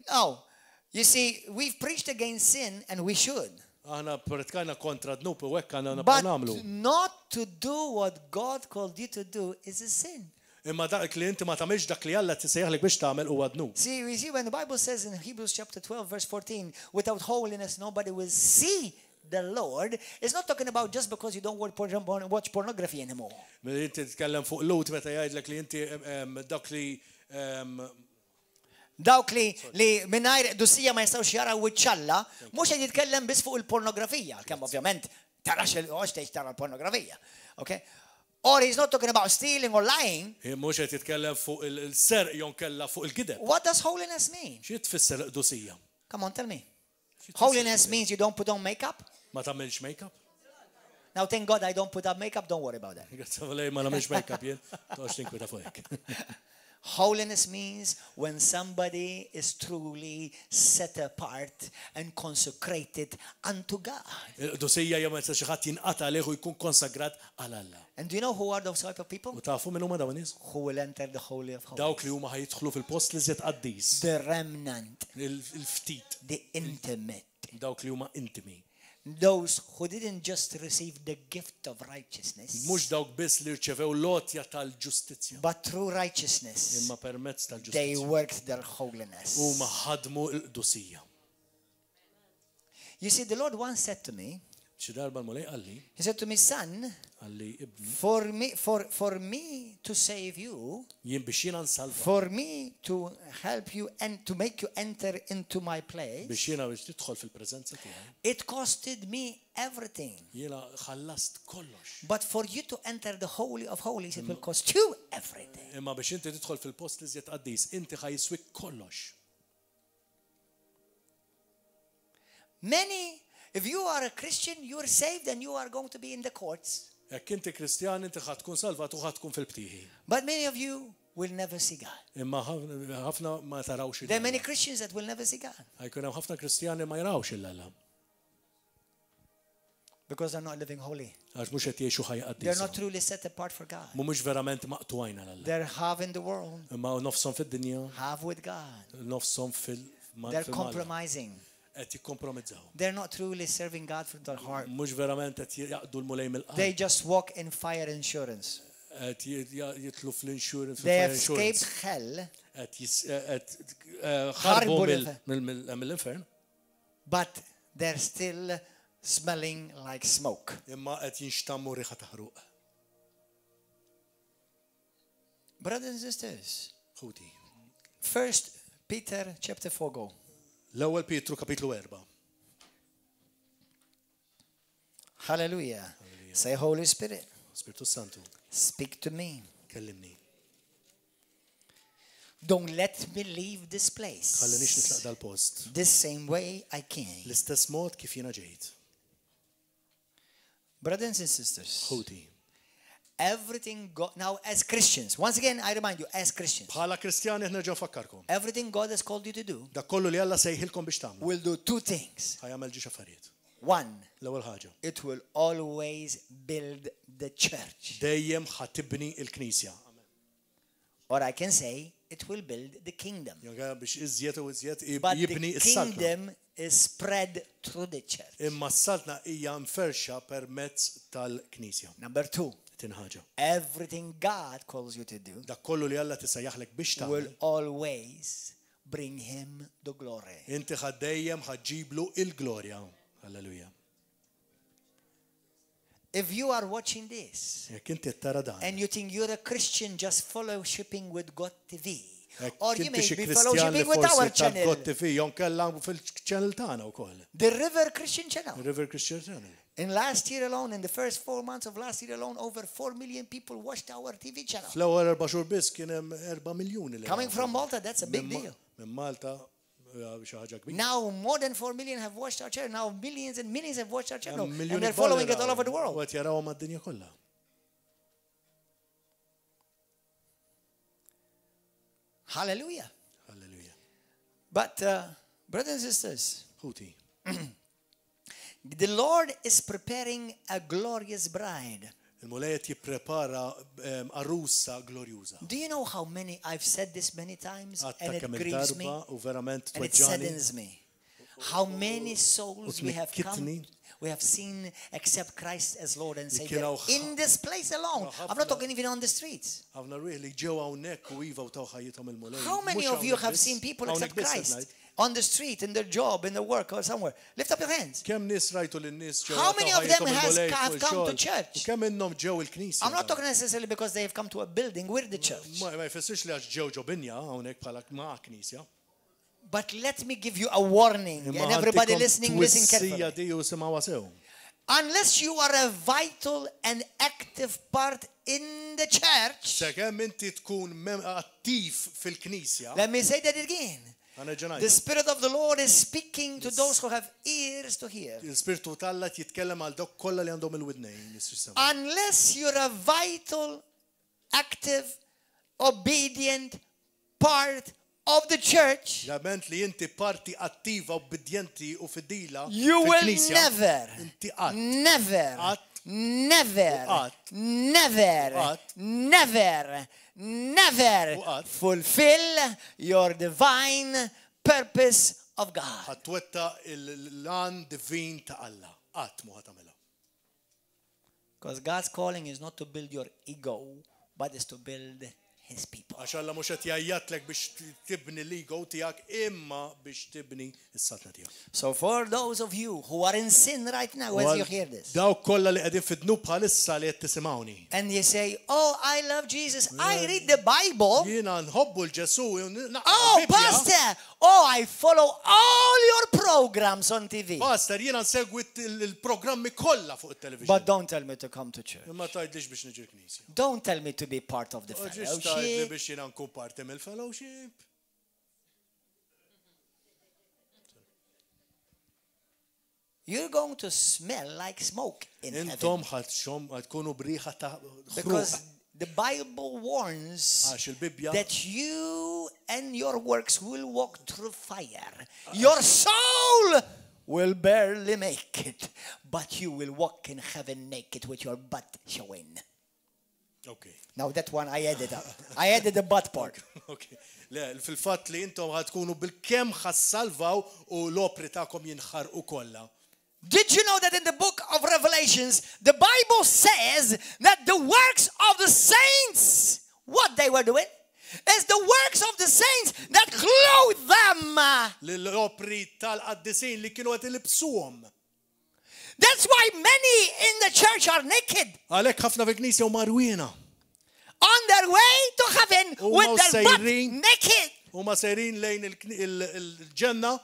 Now, you see, we've preached against sin, and we should. Aħna pratkajna kontra dnup u hekk għandna But nagħmlu. not to do what God called you to do is a sin. Imma dak li inti ma tagħmilx dak li Alla tisejjaħlek biex tagħmel huwa dnub. See, we see when the Bible says in Hebrews chapter 12, verse 14, without holiness nobody will see the Lord. It's not talking about just because you don't watch pornography anymore. Mela inti titkellem fuq Lut meta jgħidlek li inti dak li Dawk li mingħajr dussija ma jistgħux jaraw wiċċalla, mhux qed jitkellem biss fuq il-pornografija, kemm ovvjament tarax il-għox tara l-pornografija. Okay? Or he's not talking about stealing or lying. mhux qed jitkellem fuq il-serq jew kella fuq il-gideb. What does holiness mean? Xi tfisser qdusija? Come on, tell me. Holiness means you don't put on makeup. Ma tagħmilx make-up? Now, thank God I don't put up makeup. Don't worry about that. Grazzi lej ma nagħmilx make-up jien, tox tinkwita fuq hekk. Holiness means when somebody is truly set apart and consecrated unto God. Qdusija jew meta xi ħadd jinqata' għalih u jkun konsagrat għal Alla. And do you know who are those type of people? U tafu minn huma dawn nies? Who will enter the Holy of Holies? Dawk li huma ħajidħlu fil-post li żied qaddis. The remnant, Il-ftit. the intimate. Dawk li huma intimi. Those who didn't just receive the gift of righteousness, Mhux dawk biss li rċevew lotja tal-ġustizzja. but through righteousness, Imma permezz they tal-ġustizzja. worked their holiness. Huma ħadmu l-qdusija. You see, the Lord once said to me, Xi darba l-mulej qalli, he said to me, son, qalli ibni, for me to save you, jien biex jiena nsalva, for me to help you and to make you enter into my place, biex jiena biex tidħol fil-preżenza tiegħi. it costed me everything. Jiena ħallast kollox. But for you to enter the Holy of Holies, it will cost you everything. Imma biex inti tidħol fil-post li żjed qaddis, inti ħajswik kollox. Many, if you are a Christian, you are saved and you are going to be in the courts. Jekk inti Kristjan, inti ħadd tkun salvat u ħadd tkun fil-btieħi. But many of you will never see God. Imma ħafna ma tarawx There are many il-Alla. Christians that will never see God Ħajkun hemm ħafna Kristjani ma jarawx il-Alla. because they're not living holy. Għax mhux qed jgħixu ħajja They're qaddisa. not truly set apart for God. Mhumiex verament maqtwajna l-Alla. They're half in the world, Imma nofshom fid-dinja, half with God. nofshom They're fil-Malta. compromising. Qed jikkompromizzaw. They're not truly serving God from their heart. Mhux verament qed jaqdu l-mulej mill-qalb. They just walk in fire insurance. Qed jitlu fl-insurance. They have escaped hell, Qed ħarbu Ħarbu mill-infern. but they're still smelling like smoke. Imma qed jinxtammu riħa taħruq. Brothers and sisters, Ħuti. 1 Peter chapter 4 go. L-ewwel Pietru kapitlu 4. Hallelujah. Say, Holy Spirit, Spiritu Santu, speak to me. kellimni. Don't let me leave this Ħallinix nitlaq place dal-post. this same way I came. L-istess mod kif jiena ġejt. Brothers and sisters, Ħuti. everything God, now as Christians, once again I remind you, as Christians, Bħala Kristjani ħnerġa' nfakkarkom. everything God has called you to do Dak kollu li Alla sejħilkom biex tagħmlu. will do two things. Ħajjagħmel ġiex affarijiet. One, L-ewwel ħaġa. it will always build the church. Dejjem ħatibni l-Knisja. Or I can say, it will build the kingdom. Jonga biex iżjed u iżjed But jibni the s-saltna. kingdom is spread through the church. Imma s-saltna hija mferxa permezz tal-Knisja. Number two, Tin ħaġa. everything God calls you to do Dak kollu li Alla tisejjaħlek biex will tagħmel. always bring him the glory. Inti ħaddejjem ħaġġiblu il-glorja. Halleluja. If you are watching this Jekk inti tara dan. and you think you're a Christian just fellowshipping with God TV, Jekk or you inti may xi be Kristjan li fellowshipping with our forsi channel, tal-God TV jon kellha fil-channel tagħna wkoll. the River Christian channel. River Christian Channel. In last year alone, in the first 4 months of last year alone, over 4 million people watched our TV channel. Fl-ewwel 4 xhur biss kien hemm 4 miljuni li. Coming from Malta, that's a big deal. Minn Malta xi ħaġa kbira. Now more than 4 million have watched our channel. Now millions and millions have watched our channel. Hemm And miljuni they're following kbar it all over the world. U qed jarawhom mad-dinja kollha. Hallelujah. Halleluja. But brothers and sisters, Ħuti. the Lord is preparing a glorious bride. Il-mulej qed jipprepara arrusa glorjuża. Do you know how many, I've said this many times, and Għatta it kemm grieves me, il-darba u verament and it tweġġani. saddens me. How many souls we have come, Kitni. we have seen accept Christ as Lord and Savior Kienaw in this place alone. I'm not talking even on the streets. Ħafna rieħ li ġew hawnhekk u iva u taw ħajjithom il-mulej. How many of you have seen people accept Christ on the street, in their job, in their work, or somewhere? Lift up your hands. Kemm nies rajtu lin-nies ġew How many of them il-mulej have fuq come to il-xogħol? church? U kemm minnhom ġew il-Knisja? I'm not talking necessarily because they have come to a building. We're the church. Ma jfissirx li għax ġew ġobinja hawnhekk bħala ma' Knisja. But let me give you a warning, and everybody listening, listen carefully. Di u simgħuha sew. Unless you are a vital and active part in the church, Sekemm inti tkun attiv fil-Knisja. let me say that again. Ħanerġa' The ngħid. Spirit of the Lord is speaking to those who have ears to hear. Il-Spirtu Alla jitkellem għal dawk kollha li għandhom il-widnejn jisrisem. Unless you're a vital, active, obedient part of the church, Lament li inti parti attiva u bidjenti u fidila you will fil-Knisja. never, Inti qatt. never, Qatt. never, Qatt. never, Qatt. never, never Qatt. fulfill your divine purpose of God. ħatwetta il-lan divin ta' Alla. Qatt mu ħatamela. Because God's calling is not to build your ego, but is to build his people. Għax Alla mhux qed jgħajjatlek biex tibni l-ego tiegħek imma biex tibni s-satna tiegħek. So for those of you who are in sin right now as you hear this. Dawk kollha li qegħdin fid-dnub bħalissa li qed tisimgħuni. And you say, "Oh, I love Jesus. I read the Bible." Jiena nħobbu l-Ġesu. Oh, Pastor. Oh, I follow all your programs on TV. Pastor, jiena nsegwi il-programmi kollha fuq it-television. But don't tell me to come to church. Imma tgħidlix biex niġi l-Knisja. Don't tell me to be part of the Tgħidli fellowship. biex jiena nkun parti mill-fellowship. You're going to smell like smoke in heaven. Intom ħadkunu briħa ta' Because the Bible warns Għax il-Bibja that you and your works will walk through fire. Your soul will barely make it, but you will walk in heaven naked with your butt showing. Okay. Now that one I added up. I added the butt part. Okay. Le, fil-fatt li intom ħadkunu bil-kemm ħassalvaw u l-opri tagħkom jinħarqu kollha. Did you know that in the book of Revelations, the Bible says that the works of the saints, what they were doing, is the works of the saints that clothe them. L-opri tal-qaddisin li kienu qed ilibsuhom. That's why many in the church are naked. Għalhekk ħafna fil-Knisja huma marwina. On their way to heaven with their butt naked. Huma sejrin lejn il-ġenna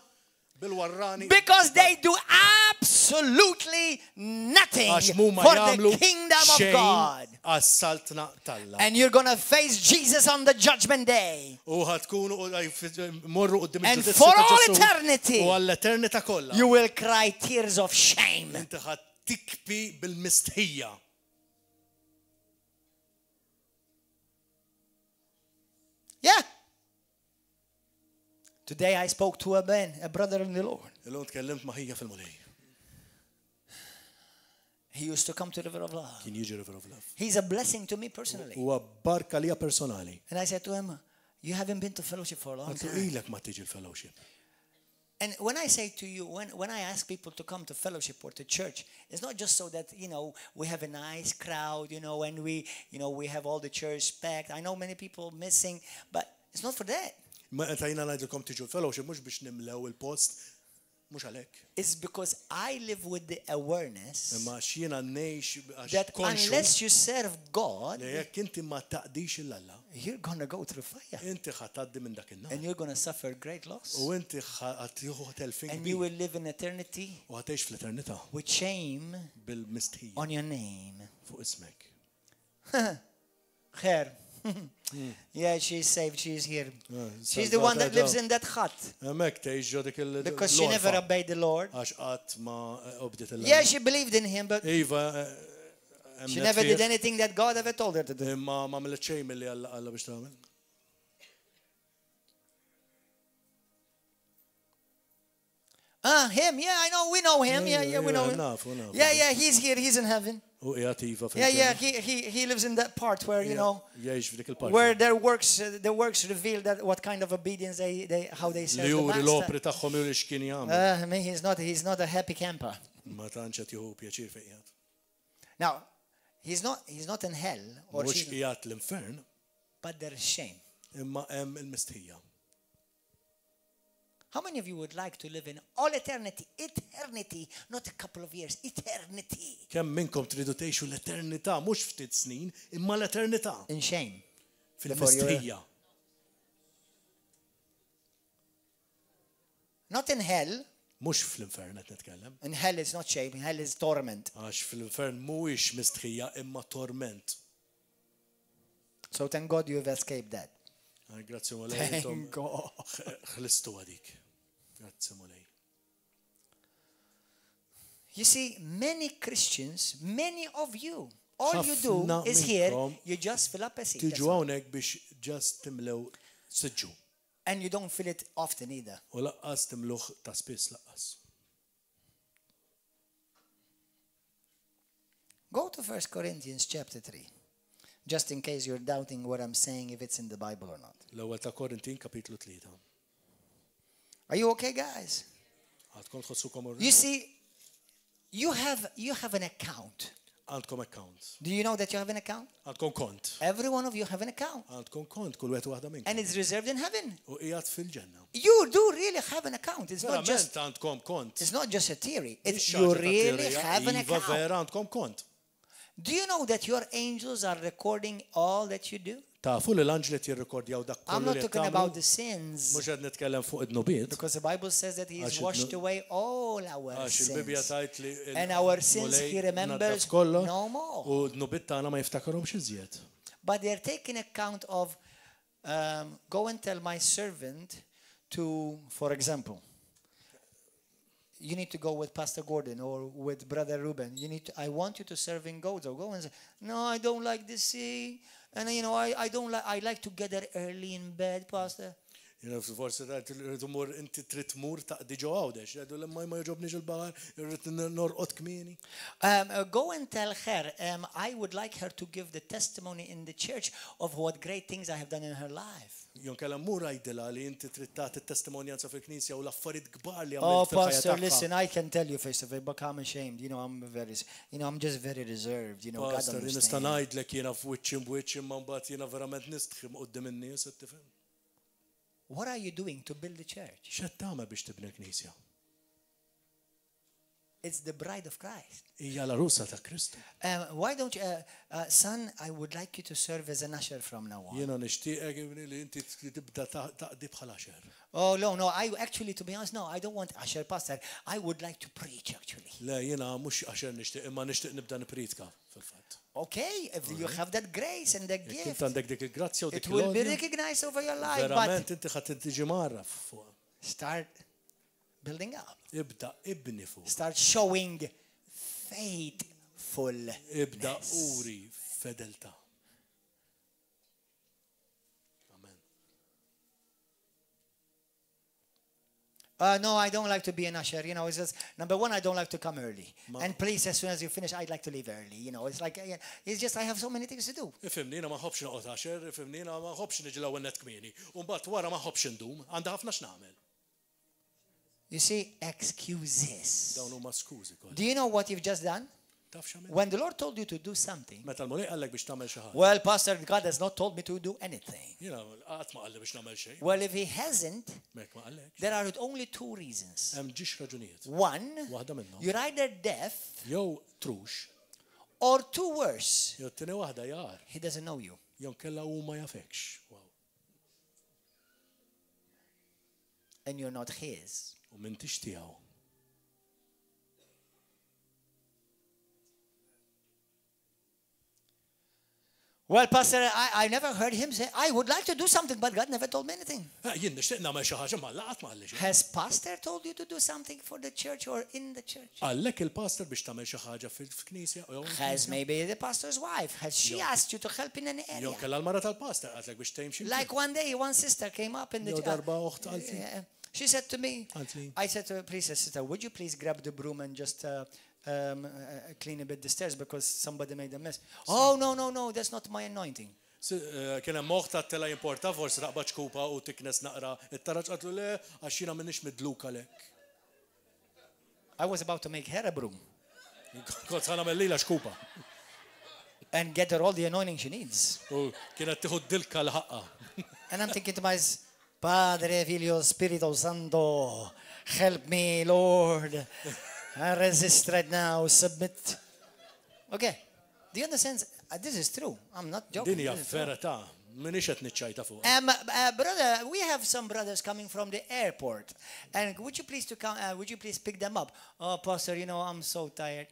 bil-warrani. Because they do absolutely nothing for the kingdom of God. Għas-saltna talla. And you're going to face Jesus on the judgment day. U ħadkunu morru qudiem And il-ġudizzju for ta' all Ġesu. eternity, U għall-eternità kollha. you will cry tears of shame. Inti ħadd tikbi bil-mistħija. Yeah. Today I spoke to a man, a brother in the Lord. Illum tkellimt ma' ħija fil-mulej. He used to come to the River of Love. Kien jiġi River of Love. He's a blessing to me personally. Huwa barka lija personali. And I said to him, you haven't been to fellowship for a long Għantu time. ilek ma tiġi l-fellowship. And when I say to you, when I ask people to come to fellowship or to church, it's not just so that, we have a nice crowd, and we have all the church packed. I know many people missing, but it's not for that. Ma tajna ngħidilkom tiġu l-fellowship mhux biex nimlew il-post, mhux għalhekk. It's because I live with the awareness Imma x'jiena ngħix that unless you serve God, li jekk inti ma taqdix il-Alla, you're going to go through fire. inti ħatgħaddi minn dak in-nar. And you're going to suffer great loss. U inti ħatieħu telfin And you kbir. will live in eternity U ħatgħix fl-eternità with shame bil-mistħija on your name. fuq ismek. Khair. Yeah, she's saved. She's here. She's the one that lives in that hut. Hemmhekk tgħix ġo dik il- Because she never obeyed the Lord. Għax qatt ma obdiet il-Alla. Yeah, she believed in him, but Iva, she never did anything that God ever told her to do. imma ma millet xejn milli Alla biex tagħmel. Him. Yeah, I know. We know him. Yeah, we know him. Nafu. Yeah, he's here. He's in heaven. U qiegħed iva Yeah, he lives in that part where, jgħix f'dik il-parti. where their works reveal that what kind of obedience how they serve Li the juri l-opri master. tagħhom juri x'kien jagħmel. He's not a happy camper. Ma tantx qed jieħu pjaċir fejn qiegħed. Now, he's not in hell or Mhux she's- qiegħed l-infern, but there is shame. imma hemm il-mistħija. How many of you would like to live in all eternity? Eternity, not a couple of years. Eternity. Kemm minnkom tridu tgħixu l-eternità, mhux ftit snin, imma l-eternità In shame. fil-mistħija. Not in hell. Mhux fl-infern qed nitkellem. In hell is not shame. In hell is torment. Għax fil-infern mhuwiex mistħija imma torment. So thank God you have escaped that. Grazzi mulej. Thank God. Ħlistu għadik. Grazzi mulej. You see, many Christians, many of you, all you do Ħafna is here, minnkom you just fill up a seat. Tiġu that's all. hawnhekk biex ġast timlew siġġu. And you don't fill it often either. U laqqas timluħ ta' spiss laqqas. Go to 1 Corinthians chapter 3. Just in case you're doubting what I'm saying, if it's in the Bible or not. L-ewwel ta' Korintin kapitlu 3. Are you okay, guys? Għadkom tħossukom You see, you have an account. Għandkom account. Do you know that you have an account? Għandkom kont. Every one of you have an account. Għandkom kont kull wieħed waħda minnkom. And it's reserved in heaven. U qiegħed fil-ġenna. You do really have an account. It's not Verament just għandkom kont. it's not just a theory. It's Mhix you xi ħaġa ta' really teorija, have an iva account. vera għandkom kont. Do you know that your angels are recording all that you do? Tafu li l-anġli jirrekordjaw dak I'm kollu not li talking tagħmlu. about the sins. Mhux qed nitkellem fuq id-nubiet. Because the Bible says that He has Għax washed away all our Għax il-Bibja sins. tajt li And our sins He remembers no more. U d-nubiet tagħna ma jiftakarhomx iżjed. But they're taking account of, go and tell my servant to, for example, you need to go with Pastor Gordon or with Brother Ruben. I want you to serve in Gozo. Go and say, no, I don't like the sea. And I like to get there early in bed, Pastor. Forsi mur inti trid tmur taqdi ġo għawdex, jgħidu l-ma jġobniex il-baħar, irrid norqod kmieni. Go and tell her, I would like her to give the testimony in the church of what great things I have done in her life. Jon kellha mur għajdilha li inti trid tagħti testimonianza fil-Knisja u l-affarijiet kbar li Oh, għamilt fil-ħajja Pastor, tagħha. listen, I can tell you face to face, but I'm ashamed. I'm just very reserved. God Pastor, nista' understands. ngħidlek jiena f'wiċċ b'wiċċ imma mbagħad jiena verament nistħim quddiem in-nies, tifhem. What are you doing to build the church? X'qed tagħmel biex tibni l-Knisja? It's the bride of Christ. Hija l-arusa ta' Kristu. Why don't you, son, I would like you to serve as an usher from now on. Jiena nixtieqek li inti tibda taqdi bħala xer. Oh, no, to be honest, no, I don't want usher, pastor. I would like to preach, actually. Le, jiena mhux għaxer nixtieq, imma nixtieq nibda nipritka fil-fatt. Okay, if you have that grace and that gift, Kif għandek dik il-grazzja u dik it will be recognized over your life, verament but inti ħadd tiġi marraf fuq. start building up. Ibda ibni fuq. Start showing faithfulness. Ibda uri fedeltà. No, I don't like to be an usher. It's just, number one, I don't like to come early. And please, as soon as you finish, I'd like to leave early. It's like, it's just I have so many things to do. Ifimni, ma ħobx noqgħod għaxer, ifimni, ma ħobx niġi l-ewwel net kmieni. U mbagħad wara ma ħobx ndum, għandha ħafna x'nagħmel. You see, excuses. Dawn huma skużi kollha. Do you know what you've just done? Taf x'għamel? When the Lord told you to do something, Meta l-mulej qallek biex tagħmel xi ħaġa. well, Pastor, God has not told me to do anything. Jiena qatt ma qalli biex nagħmel xejn. Well, if He hasn't, Mek ma qallek. there are only two reasons. Hemm ġiex raġunijiet. One, Waħda minnhom. you're either deaf, Jew trux, or two worse, jew tieni waħda jar, He doesn't know you. jew kellha hu ma jafekx. Wow. And you're not His. U m'intix tiegħu. Well, Pastor, I never heard him say, I would like to do something, but God never told me anything. Jien nixtieq nagħmel xi ħaġa ma laqgħat ma qalli xejn. Has Pastor told you to do something for the church or in the church? Għallek il-pastor biex tagħmel xi ħaġa fil-Knisja jew Has maybe the pastor's wife, has she asked you to help in an jew area? kellha l-mara tal-pastor qatlek biex tgħin xi. Like one day, one sister came up in the Jew darba oħt qaltli. She said to me, Qaltli. I said to her, please, sister, would you please grab the broom and just clean a bit the stairs because somebody made a mess? Oh, no, that's not my anointing. Kien hemm moħħ tat-tela jimporta forsi taqba ċkupa u tiknes naqra it-taraġ qatlu le għax jiena m'iniex midluk għalhekk. I was about to make her a broom Kont ħa nagħmel lilha xkupa. and get her all the anointing she needs. U kienet tieħu d-dilka l-ħaqqa. And I'm thinking to myself, Padre, Figlio, Spirito Santo, help me, Lord. I resist right now, submit. Okay, do you understand? This is true. I'm not joking. Din hija This is true. verità, m'iniex qed niċċajta fuq. Brother, we have some brothers coming from the airport. And would you please pick them up? Oh, Pastor, I'm so tired.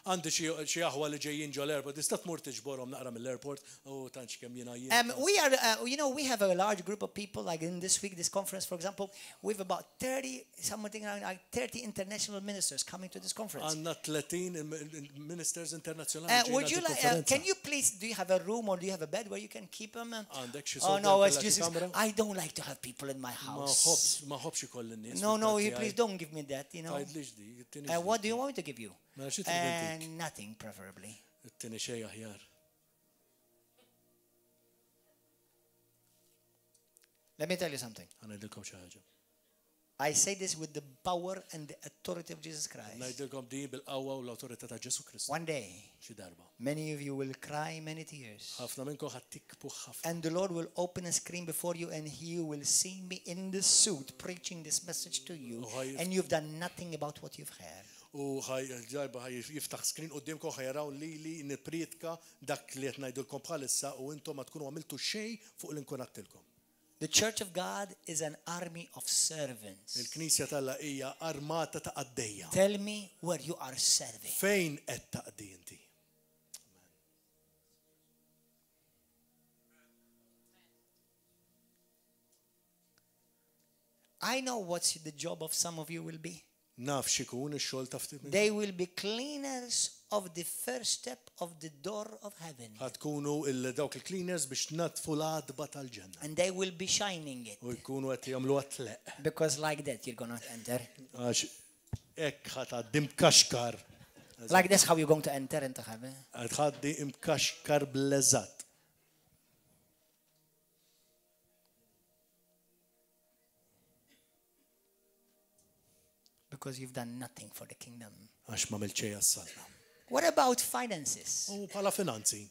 Għandi xi aħwa li ġejjin ġo l-airport, tista' tmur tiġborhom naqra mill-airport u tantx kemm jiena jien. We have a large group of people, like in this week, this conference, for example, we have about 30 international ministers coming to this conference. Għandna 30 ministers internazzjonali. Would you like, can you please, do you have a room or do you have a bed where you can keep them? Għandek xi Oh, no, excuses. I don't like to have people in my Ma house. ħobx ikoll in-nies. No, you please don't give me that, Tgħidlix di, it-tieni What do you want me to give you? Mela xi trid Nothing, preferably. it-tieni xejn aħjar. Let me tell you something. Ħanejdilkom xi ħaġa. I say this with the power and the authority of Jesus Christ. Ngħidilkom di bil-qawwa u l-awtorità ta' Ġesu Kristu. One day, Xi darba. many of you will cry many tears. Ħafna minnkom ħadd tikbu ħafna. And the Lord will open a screen before you and He will see me in the suit preaching this message to you. And you've done nothing about what you've heard. U ġarba jiftaħ screen qudiemkom ħajraw li nippriedka dak li qed ngħidulkom bħalissa u intom ma tkunu għamiltu xejn fuq li nkun għattilkom. The Church of God is an army of servants. Il-Knisja tal-Alla hija armata ta' għaddejja. Tell me where you are serving. Fejn qed taqdi inti? I know what the job of some of you will be. Naf xikun ix-xogħol ta' ftit. They will be cleaners of the first step of the door of heaven. Ħadkunu dawk il-cleaners biex natfu l-għadba tal-ġenna. And they will be shining it. U jkunu qed jagħmlu għatleq. Because like that you're going to enter. Għax hekk ħad imkaxkar. Like that's how you're going to enter into heaven. Ħaddi imkaxkar bl-eżatt. Because you've done nothing for the kingdom. Għax ma milċej għas-salna. What about finances? U bħala finanzi.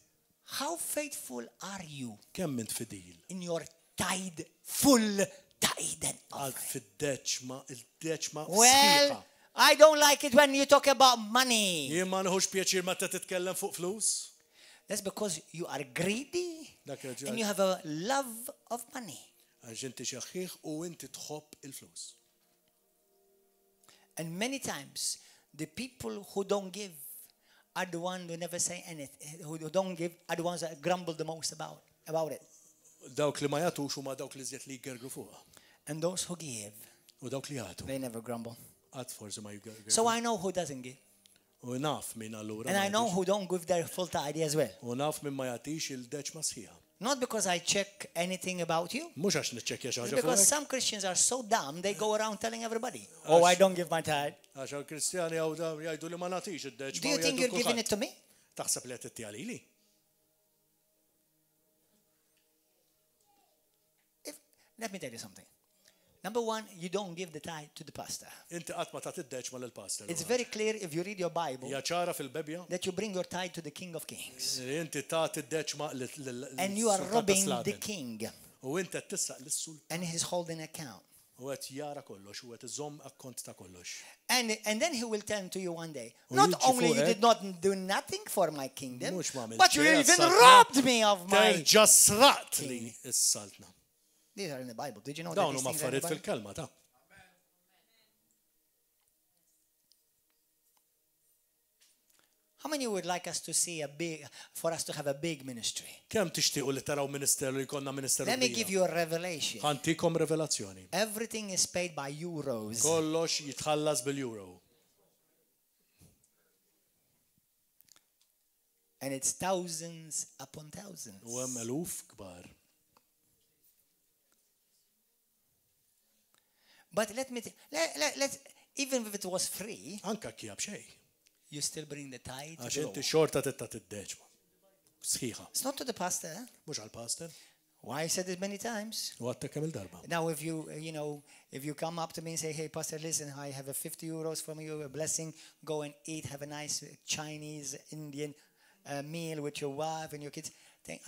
How faithful are you Kemm int fidil? in your tithe, full tithe and Għal offering? fid-deċma, il-deċma Well, sħiħa. I don't like it when you talk about money. Jien ma nħux pjaċir meta titkellem fuq flus. That's because you are greedy Dak and raġel. you have a love of money. Għax inti xaħħiħ u inti tħobb il-flus. And many times, the people who don't give are the ones who never say anything. Who don't give are the ones that grumble the most about it. Dawk li ma jagħtux huma dawk li żiet li jgergru fuqha. And those who give, U dawk li jagħtu. they never grumble. Għad forsi ma jgergru. So I know who doesn't give. U naf min allura. And I know who don't give their full tithe as well. U naf min ma jagħtix il-deċma sħiħa. Not because I check anything about you. Mhux għax niċċekkja xi It's ħaġa because fuqek. some Christians are so dumb, they go around telling everybody, oh, I don't give my tithe. Għax għal-Kristjani għaw jgħidu li ma nagħtix id-deċma. Do you think you're giving it to me? Taħseb li qed tittija lili? Let me tell you something. Number one, you don't give the tithe to the pastor. Inti qatt ma tagħti id-deċma lill-pastor. It's very clear if you read your Bible Hija ċara fil-Bibja. that you bring your tithe to the King of Kings. Inti tagħti id-deċma lil And you are robbing the king. U inti qed tissaq lis-sul. And he's holding account. U qed jara kollox, u qed iżomm akkont ta' kollox. And then he will tell to you one day, U not jiġi only you fuqek. did not do nothing for my kingdom, Mhux m'għamilx but you xejn even għas-saltna. robbed me of my... Terġa' sraqt li s-saltna. These are in the Bible. Did you know that Dawn these huma things are in the affarijiet Bible? fil-kelma ta'. How many would like us to see for us to have a big ministry? Kemm tixtiequ li taraw ministeru li jkollna ministeru Let me give you a revelation. Ħantikom revelazzjoni. Everything is paid by euros. Kollox jitħallas bil-euro. And it's thousands upon thousands. U hemm eluf kbar. But let me even if it was free, Anka kjab xejn. you still bring the tithe to Għax the inti Lord. xorta tittat id-deċma. Sħiħa. It's not to the pastor. Mhux għall-pastor. Why I said it many times. U għattek kemm il-darba. Now, if you come up to me and say, hey, Pastor, listen, I have a 50 euros from you, a blessing, go and eat, have a nice Chinese, Indian meal with your wife and your kids.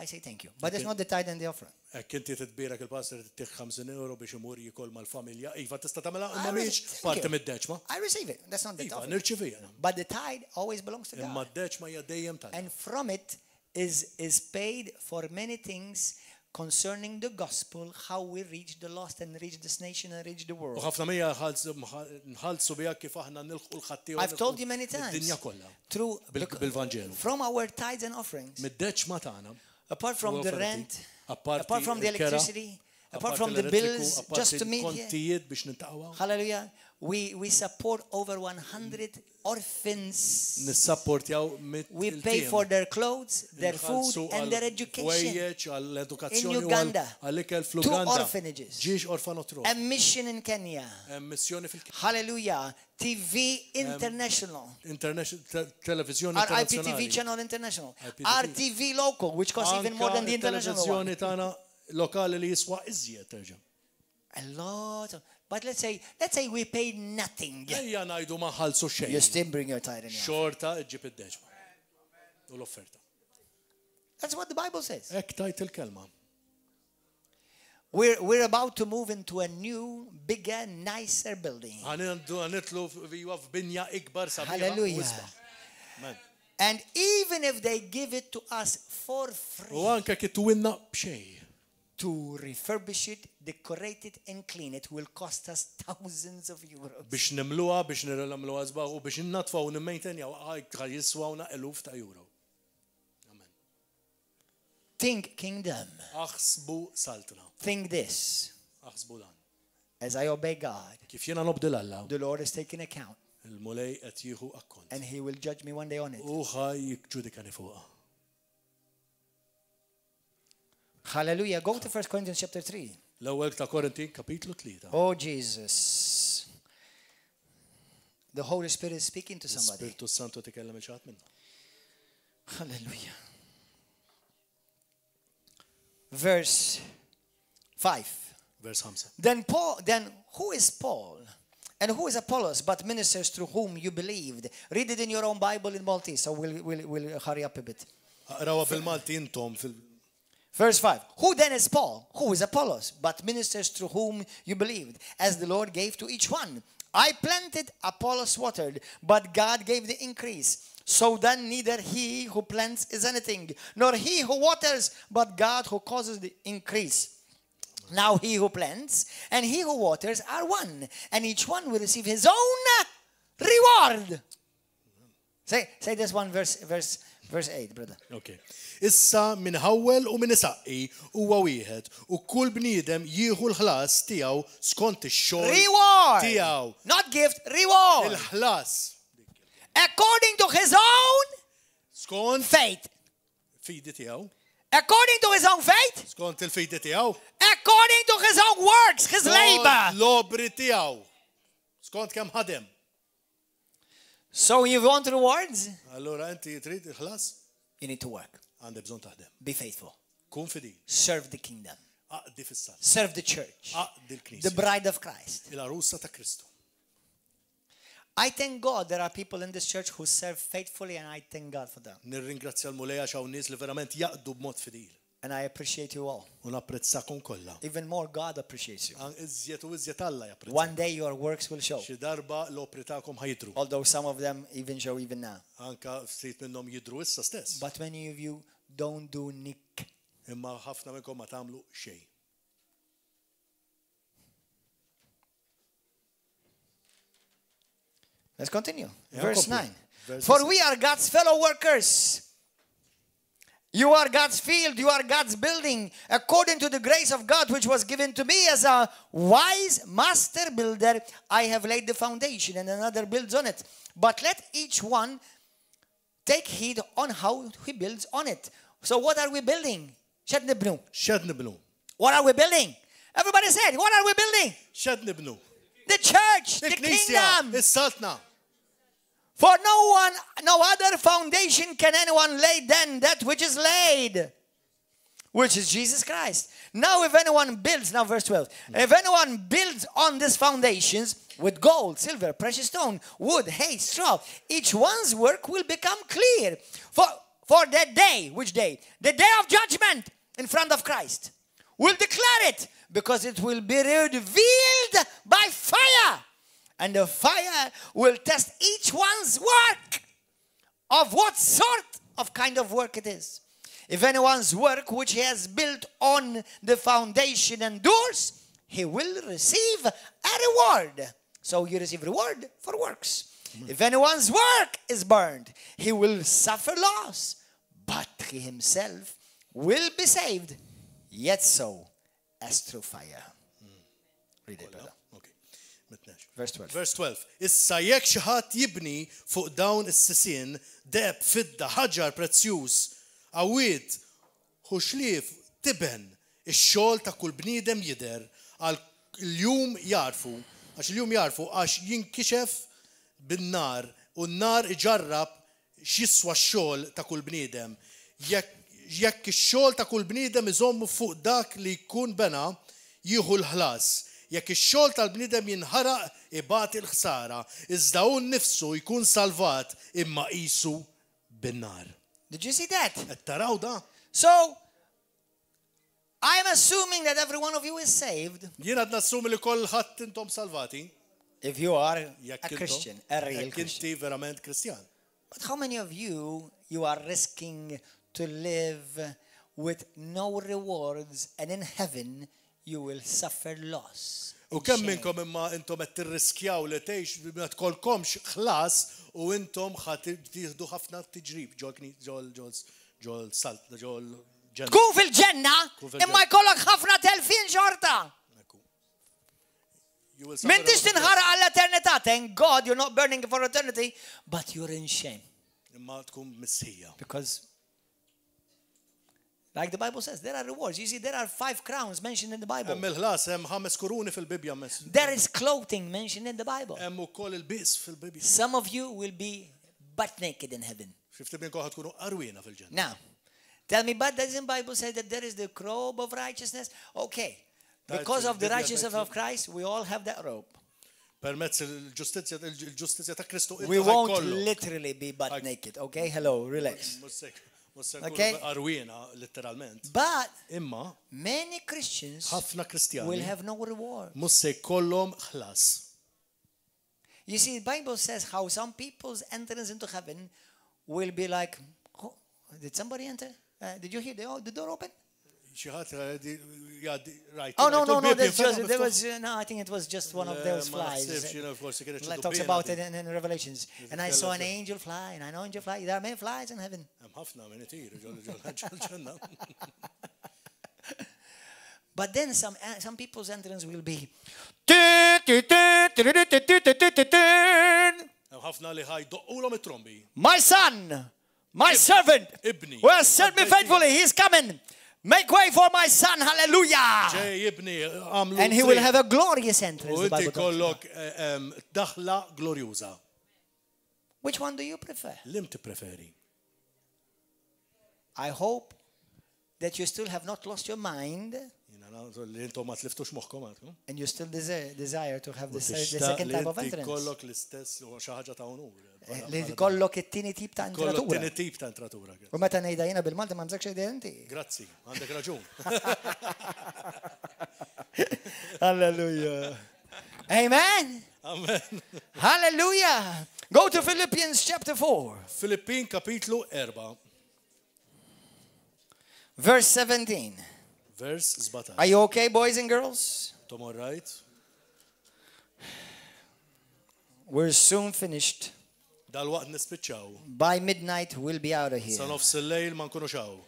I say thank you. But that's not the tithe and the offering. Ekk inti titbirak il-pastor tittieħ 50 euro biex imur jikol mal-familja. Iva tista' tagħmilha I imma mhix thank parti you. mid-deċma. I receive it. That's not the Iva offering. nirċivija. But the tithe always belongs to Imma God. d-deċma hija dejjem tal. And from it is paid for many things concerning the gospel, how we reach the lost and reach this nation and reach the U world. ħafna mija nħallsu biha kif aħna nilħqu l-ħattija. I've told you many times. Id-dinja kollha. Through Bil-Vanġelu. from our tithes and offerings, Mid-deċma tagħna. apart from the Well, rent, apparti apart from the il-kera, electricity, apart apparti from the l-elettriku, bills, apparti just to meet here. l-kontijiet biex nintaqgħu. Hallelujah. We support over 100 orphans. Nissapportjaw mit We pay for their clothes, their food, and their education. għall-edukazzjoni In Uganda. għall-ikel 2 fl-Uganda. orphanages. Ġiex orfanotru. A mission in Kenya. Missjoni fil Hallelujah. TV International. Televizjoni Our IPTV internazzjonali. channel international. IPTV. RTV local, which costs even more than the international one. Televizjoni tagħna lokali li jiswa iżjed terġa'. A lot of But let's say we paid nothing. Ejja ngħidu ma ħallsu xejn. You still bring your tithe in your offering. Xorta ġib id-deġma. U l-offerta. That's what the Bible says. Hekk tajt il-kelma. We're about to move into a new, bigger, nicer building. Għanitlu f'binja ikbar sabiħa. Hallelujah. And even if they give it to us for free, U anke kittu winna b'xej. to refurbish it, decorate it, and clean it will cost us thousands of euros. Biex nimluha, biex nirlamluha żbaħ u biex innatfgħu u nimmejtenjaw jiswawna eluf ta' euro. Amen. Think kingdom. Aħsbu saltna. Think this. Aħsbu dan. As I obey God, Kif jiena nobdil Alla, the Lord is taking account, il-mulej qed jieħu akkont. and He will judge me one day on it. U jiġġudikani fuqha. Hallelujah. Go to 1 Corinthians chapter 3. L-ewwel ta' Korinti kapitlu 3. Oh, Jesus. The Holy Spirit is speaking to somebody. Spiritu Santu tikellem il-xaħat minna. Hallelujah. Verse 5. Vers 5. Then who is Paul? And who is Apollos but ministers through whom you believed? Read it in your own Bible in Maltese, so we'll hurry up a bit. Rawa bil-Malti intom fil Verse 5. Who then is Paul? Who is Apollos but ministers through whom you believed, as the Lord gave to each one? I planted, Apollos watered, but God gave the increase. So then neither he who plants is anything, nor he who waters, but God who causes the increase. Now he who plants and he who waters are one, and each one will receive his own reward. Say this one, verse 8, brother. Okay. Issa min ħawwel u min isaqqi huwa wieħed u kull bniedem jieħu l-ħlas tiegħu skont ix-xogħol Reward. tiegħu. Not gift, reward. Il-ħlas. According to his own Skont faith. fidi tiegħu. According to his own faith. Skont il-fidi tiegħu. According to his own works, his labor. L-obri tiegħu. Skont kemm ħadem. So you want rewards? Allura inti trid il-ħlas? You need to work. Għandek bżonn taħdem. Be faithful. Kun fidin. Serve the kingdom. Aqdi fis-sal. Serve the church. Aqdi The l-Knisja. bride of Christ. Il-arussa ta' Kristu. I thank God there are people in this church who serve faithfully, and I thank God for them. Nirringrazzja l-mulej għax hawn nies li verament jaqdu b'mod fidil. And I appreciate you all. U napprezzakom kollha. Even more, God appreciates you. Iżjed u iżjed Alla japprezza. One day your works will show. Xi darba l-opri tagħkom ħajidru. Although some of them even show even now. Anka ftit minnhom jidru issa stess. But many of you don't do nick. Imma ħafna minnkom ma tagħmlu xejn. Let's continue. Yeah, Verse complete. 9. For we are God's fellow workers. You are God's field, you are God's building, according to the grace of God which was given to me as a wise master builder. I have laid the foundation and another builds on it. But let each one take heed on how he builds on it. So what are we building? Xed nibnu. Xed nibnu. What are we building? Everybody said, what are we building? Xed nibnu. The church, the Il-Knisja, kingdom. is-saltna. For no other foundation can anyone lay than that which is laid, which is Jesus Christ. Now if anyone builds, now verse 12, if anyone builds on these foundations with gold, silver, precious stone, wood, hay, straw, each one's work will become clear. For that day, which day? The day of judgment in front of Christ. We'll declare it because it will be revealed by fire. And the fire will test each one's work of what sort of kind of work it is. If anyone's work which he has built on the foundation endures, he will receive a reward. So you receive reward for works. If anyone's work is burned, he will suffer loss, but he himself will be saved, yet so as through fire. Read it, brother. Verse 12. Verse 12. Issa jekk xi ħadd jibni fuq dawn is-sisien deb fidda ħaġar prezzjuż għawiet u xlief tiben ix-xogħol ta' kull bniedem jidher għal il-jum jarfu għax jinkixef bin-nar u n-nar iġarrab x'jiswa x-xogħol ta' kull bniedem. Jekk ix-xogħol ta' kull bniedem iżommu fuq dak li jkun bena jieħu l-ħlas. jekk ix-xogħol tal-bniedem jinħaraq ibati l-ħsara, iżda hu nnifsu jkun salvat imma qisu bin-nar. Did you see that? Qed taraw da? So, I'm assuming that every one of you is saved. Jien qed nassumi li kulħadd intom salvati. If you are Jekk a intom- Christian, a real jekk Christian. inti verament Kristjan. But how many of you are risking to live with no rewards, and in heaven you will suffer loss? U kemm minnkom imma intom qed tirriskjaw li tgħix ma tkollkomx ħlas u intom ħadd tieħdu ħafna tiġrib ġol salt ġol ġenna. Tkun fil-ġenna, imma jkollok ħafna telfin xorta. M'intix tinħaraq għall-eternità. Thank God you're not burning for eternity, but you're in shame. Imma tkun missija. Because, like the Bible says, there are rewards. You see, there are 5 crowns mentioned in the Bible. Hemm il-ħlas hemm 5 kuruni fil-Bibja mess. There is clothing mentioned in the Bible. Hemm ukoll il-biqs fil-Bibja. Some of you will be butt naked in heaven. Xifti minnkom ħad tkunu qarwina fil-ġenna. Now, tell me, but doesn't the Bible say that there is the robe of righteousness? Okay. Because of the righteousness of Christ, we all have that robe. Permezz il-ġustizzja ta' Kristu We won't literally be butt naked. Okay, hello, relax. Okay. Arwina literalment. But Imma many Christians ħafna Kristjani will have no reward. mhux se jkollhom ħlas. You see, the Bible says how some people's entrance into heaven will be like, oh, did somebody enter? Did you hear the door open? Xi ħadd right. Oh, no, that's just, there was, no, I think it was just one of those flies. Like talks about it in Revelations. And I saw an angel fly, and I know angel fly. There are many flies in heaven. But then some people's entrance will be. My son, my servant, who has served me faithfully, he is coming. Make way for my son, hallelujah. And he will have a glorious entrance. The Bible talks about. Which one do you prefer? I hope that you still have not lost your mind. And you still desire to have the second type of entrance. Li kollok it-tieni tip ta' entratura. U meta ngħidha jiena bil-Malti ma mżekx idea inti. Grazzi, għandek raġun. Hallelujah. Amen. Amen. Hallelujah. Go to Philippians chapter 4. Filippin kapitlu 4. Verse 17. Verse 17. Are you okay, boys and girls? Tom all right? We're soon finished. Dal-waqt nispiċċaw. By midnight we'll be out of here. Sa nofs il-lejl ma nkunux hawn.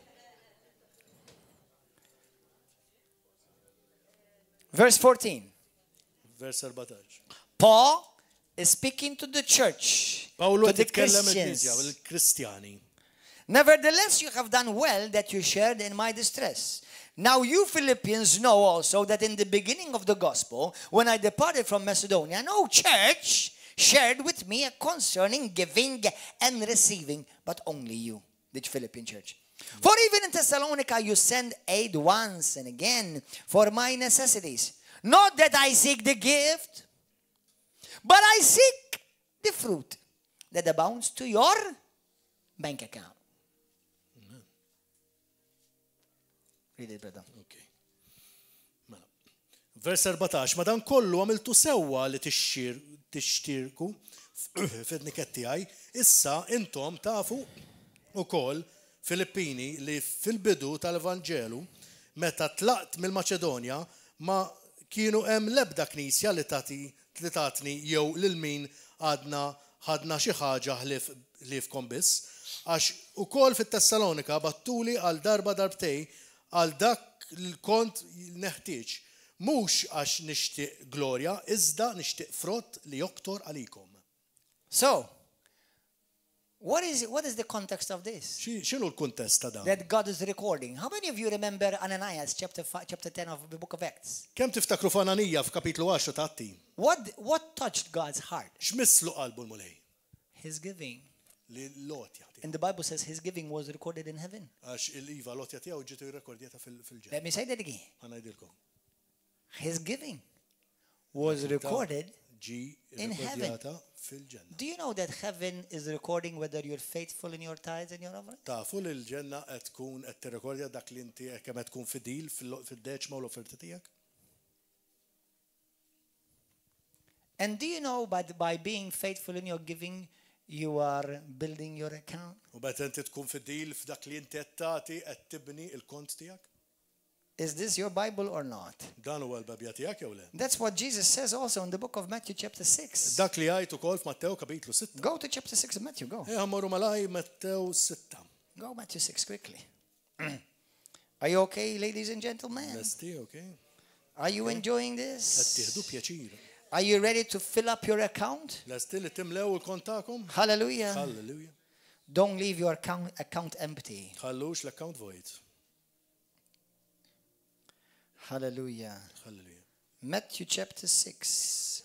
Verse 14. Verse 14. Paul is speaking to the church, Pawlu to the titkellem Christians. il-Kristjani. Nevertheless, you have done well that you shared in my distress. Now you Philippians know also that in the beginning of the gospel, when I departed from Macedonia, no church shared with me concerning giving and receiving, but only you, the Philippian church. For even in Thessalonica you send aid once and again for my necessities. Not that I seek the gift, but I seek the fruit that abounds to your bank account. Read it, brother. Okay. Vers 14. Madan kollu għamiltu sewwa li tixtirku fid-niket tiegħi, issa intom tafu ukoll Filippini li fil-bidu tal-Evanġelu meta tlaqt mill-Maċedonja ma kienu hemm l-ebda knisja li tatni jew lil min għadna ħadna xi ħaġa ħliefkom biss għax ukoll fit-Tessalonika battuli għal darba darbtej għal dak il-kont neħtieġ. Mhux għax nixtieq glorja, iżda nixtieq frott li joktor għalikom. So, what is the context of this? X'inhu l-kuntest ta' dan? That God is recording. How many of you remember Ananias chapter 10 of the book of Acts? Kemm tiftakru f'Ananija f'kapitlu 10 ta' Atti? What touched God's heart? X'misslu qalbu l-mulej? His giving. Li l-lotja. And the Bible says his giving was recorded in heaven. Għax il-iva lotja tiegħu ġiet irrekordjata fil-ġenna. Let me say that again. Ħanajdilkom. His giving was recorded ġi in heaven. rrekordjata fil-ġenna. Do you know that heaven is recording whether you're faithful in your tithes and your offering? Tafu li l-ġenna qed tkun qed tirrekordja dak li inti kemm qed tkun fidil fid-deċma u l-offerti tiegħek? And do you know by being faithful in your giving, you are building your account? U bet inti tkun fidil f'dak li inti qed tagħti qed tibni l-kont tiegħek? Is this your Bible or not? Dan huwa l-Babja tiegħek jew le? That's what Jesus says also in the book of Matthew chapter 6. Dak li jgħid ukoll f'Mattew kapitlu 6. Go to chapter 6 of Matthew, go. Ħammorru malaj Mattew 6. Go Matthew 6 quickly. Are you okay, ladies and gentlemen? Lesti, okay? Are you enjoying Qed this? tieħdu pjaċir. Are you ready to fill up your account? Lesti li timlew il-kont tagħkom? Hallelujah. Hallelujah. Don't leave your account empty. Ħallux l-account void. Hallelujah. Hallelujah. Matthew chapter 6,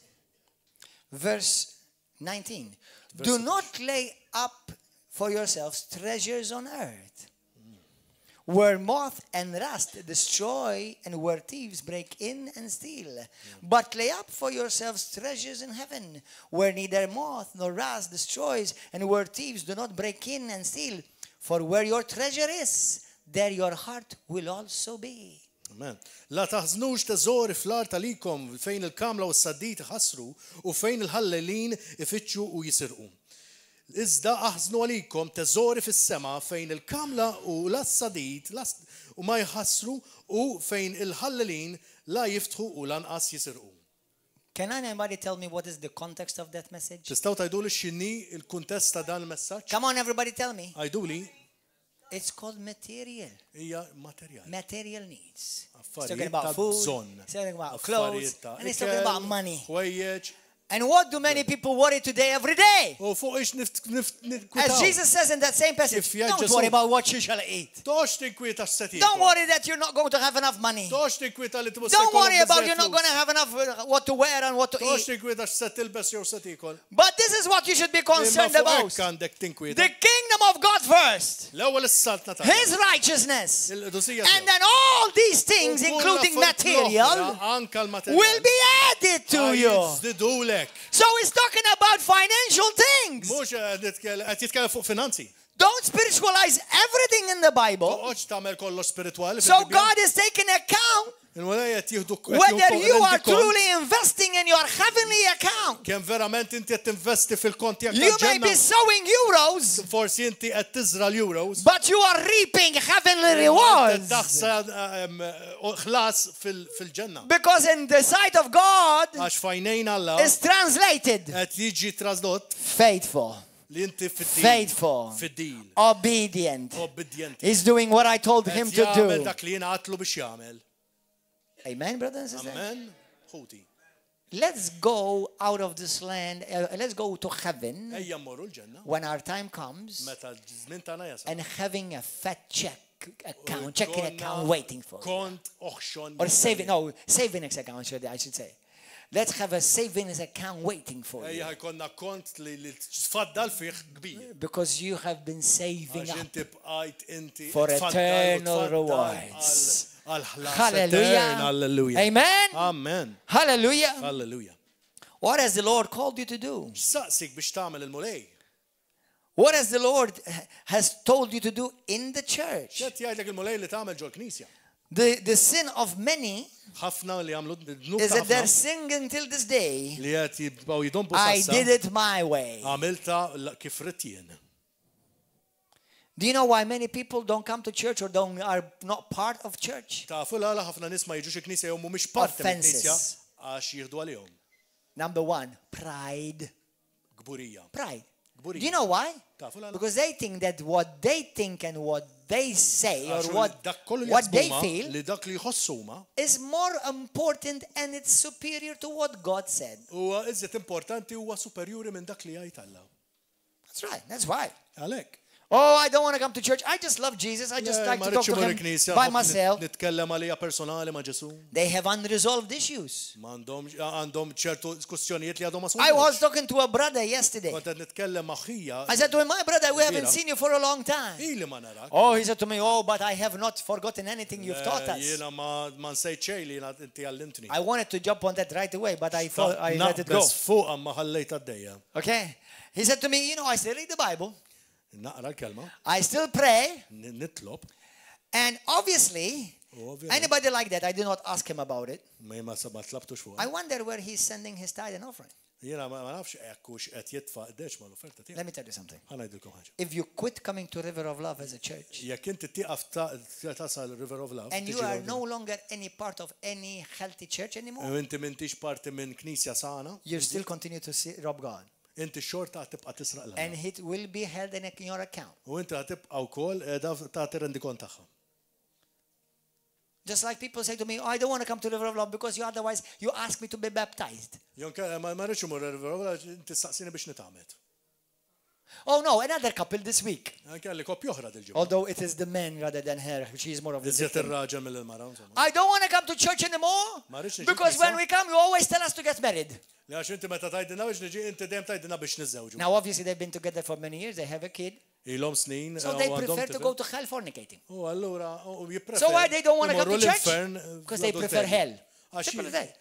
verse 19. Do not lay up for yourselves treasures on earth, where moth and rust destroy and where thieves break in and steal. But lay up for yourselves treasures in heaven, where neither moth nor rust destroys and where thieves do not break in and steal. For where your treasure is, there your heart will also be. Amen. La taħżnux teżori fl-art talikom fejn il-kamla u s-saddit iħassru u fejn il-ħallelin ifittxu u jisirqu. Iżda aħżnu għalikom teżori fis-sema fejn il-kamla u l-saddit u ma jħassru u fejn il-ħallelin la jiftħu u lanqas jisirqu. Can anybody tell me what is the context of that message? Tistgħu tgħiduli x'inhi l-kuntest ta' dan il-messaġġ? Come on, everybody tell me. Għajduli It's called material. hija materjali. Material needs. It's Affarijiet talking about ta' food, bżonn. it's talking about clothes, Affarijiet ta' and it's talking about ikel, money. ħwejjeġ. And what do many people worry today every day? U fuq ix As Jesus says in that same passage, If you don't just- worry about what you shall eat. Tox tinkwita x-seti. Don't worry that you're not going to have enough money. Tox tinkwita li tibus. Don't worry about you're not going to have enough what to wear and what to Tox eat. tinkwita x-set tilbes jew setikol. But this is what you should be concerned about. Għandek tinkwita. The kingdom of God first. L-ewwel is-saltna ta' His righteousness. il-qdusija. And then all these things, including material, anka l-materjal. will be added to you. Jizdidulek. So it's talking about financial things. Mhux qed jitkellem fuq finanzi. Don't spiritualize everything in the Bible. Toqgħodx tagħmel kollox spiritwali. So God is taking account whether you are truly investing in your heavenly account. Kemm verament inti qed tinvesti fil-kont tiegħek You may be sowing euros, forsi inti qed tiżra l-euros. but you are reaping heavenly rewards. ħlas fil-ġenna. Because in the sight of God Għax fajnejn Alla is translated qed jiġi traslott faithful, li inti faithful, fid-dil. obedient. Obbedjenti. He's doing what I told him to Jagħmel do. dak li jiena għatlu biex jagħmel. Amen, brothers and sisters. Amen. Ħuti. Let's go out of this land. Let's go to heaven Ejja mmorru l-ġenna. when our time comes Meta l-żmien tagħna jasal. and having a fat checking account waiting for you. Kont oħxon. Or savings account, I should say. Let's have a savings account waiting for you. Ejja ħajkonna kont li tfaddal fih kbir. Because you have been saving Għax up inti bqajt inti for tfaddal u eternal tfaddal rewards. għal-ħlas Hallelujah. etern. Hallelujah. Amen. Amen. Hallelujah. Hallelujah. What has the Lord called you to do? Saqsik biex tagħmel il-mulej. What has the Lord has told you to do in the church? X'qed jgħidlek il-mulej li tagħmel ġol knisja. The sin of many Ħafna li għamlu is that they're singing till this day. li qed jibqgħu jidombu I sassa. did it my way. Għamilta kif rid jien. Do you know why many people don't come to church or are not part of church? Tafu l-għala ħafna nies ma jiġux il-knisja jew mhumiex parti mill-knisja Offenses. għax jieħdu għalihom. Number one, pride. Gburija. Pride. Do Gburija. you know why? Tafu l-għala. Because they think that what they think and what they say or Għax dak kollu li what they jaħsbuma, feel li dak li jħossuma is more important and it's superior to what God said. huwa iżjed importanti huwa superjuri minn dak li jgħid Alla. That's right. That's right. Għalhekk. Oh, I don't want to come to church. I just love Jesus. I just like to talk to him by myself. Nitkellem għalija personali ma' Ġesu. They have unresolved issues. Għandhom ċertu diskussjonijiet li għadhom ma' I was talking to a brother yesterday. Kont qed nitkellem ma' ħija. I said to him, my brother, we haven't seen you for a long time. Ili ma narak. Oh, he said to me, oh, but I have not forgotten anything you've taught us. Jiena ma nsejt xejn li inti għallimtni. I wanted to jump on that right away, but I thought I let it go. Fuq ma ħallejt għaddejja. Okay. He said to me, you know, I still read the Bible. Naqra l-kelma. I still pray. Nitlob. And obviously, anybody like that, I did not ask him about it. I wonder where he's sending his tithe and offering. Let me tell you something. If you quit coming to River of Love as a church, and you are no longer any part of any healthy church anymore, you still continue to rob God. Inti xorta tibqa' tisraq l-Alla. And it will be held in your account. U inti ħatibqa' wkoll qiegħda tagħti rendikont tagħha. Just like people say to me, oh, I don't want to come to River of Love because otherwise you ask me to be baptized. Ma rridx imur River of Love inti staqsini biex nitgħamed. Oh no, another couple this week. Kelli koppja oħra dil-ġimgħa. Although it is the man rather than her, she is more of the victim. Ir-raġel mill-mara. I don't want to come to church anymore because when we come you always tell us to get married. Now obviously they've been together for many years, they have a kid. So they prefer to go to hell fornicating. So why they don't want to come to church? Because they prefer hell. Simple as that.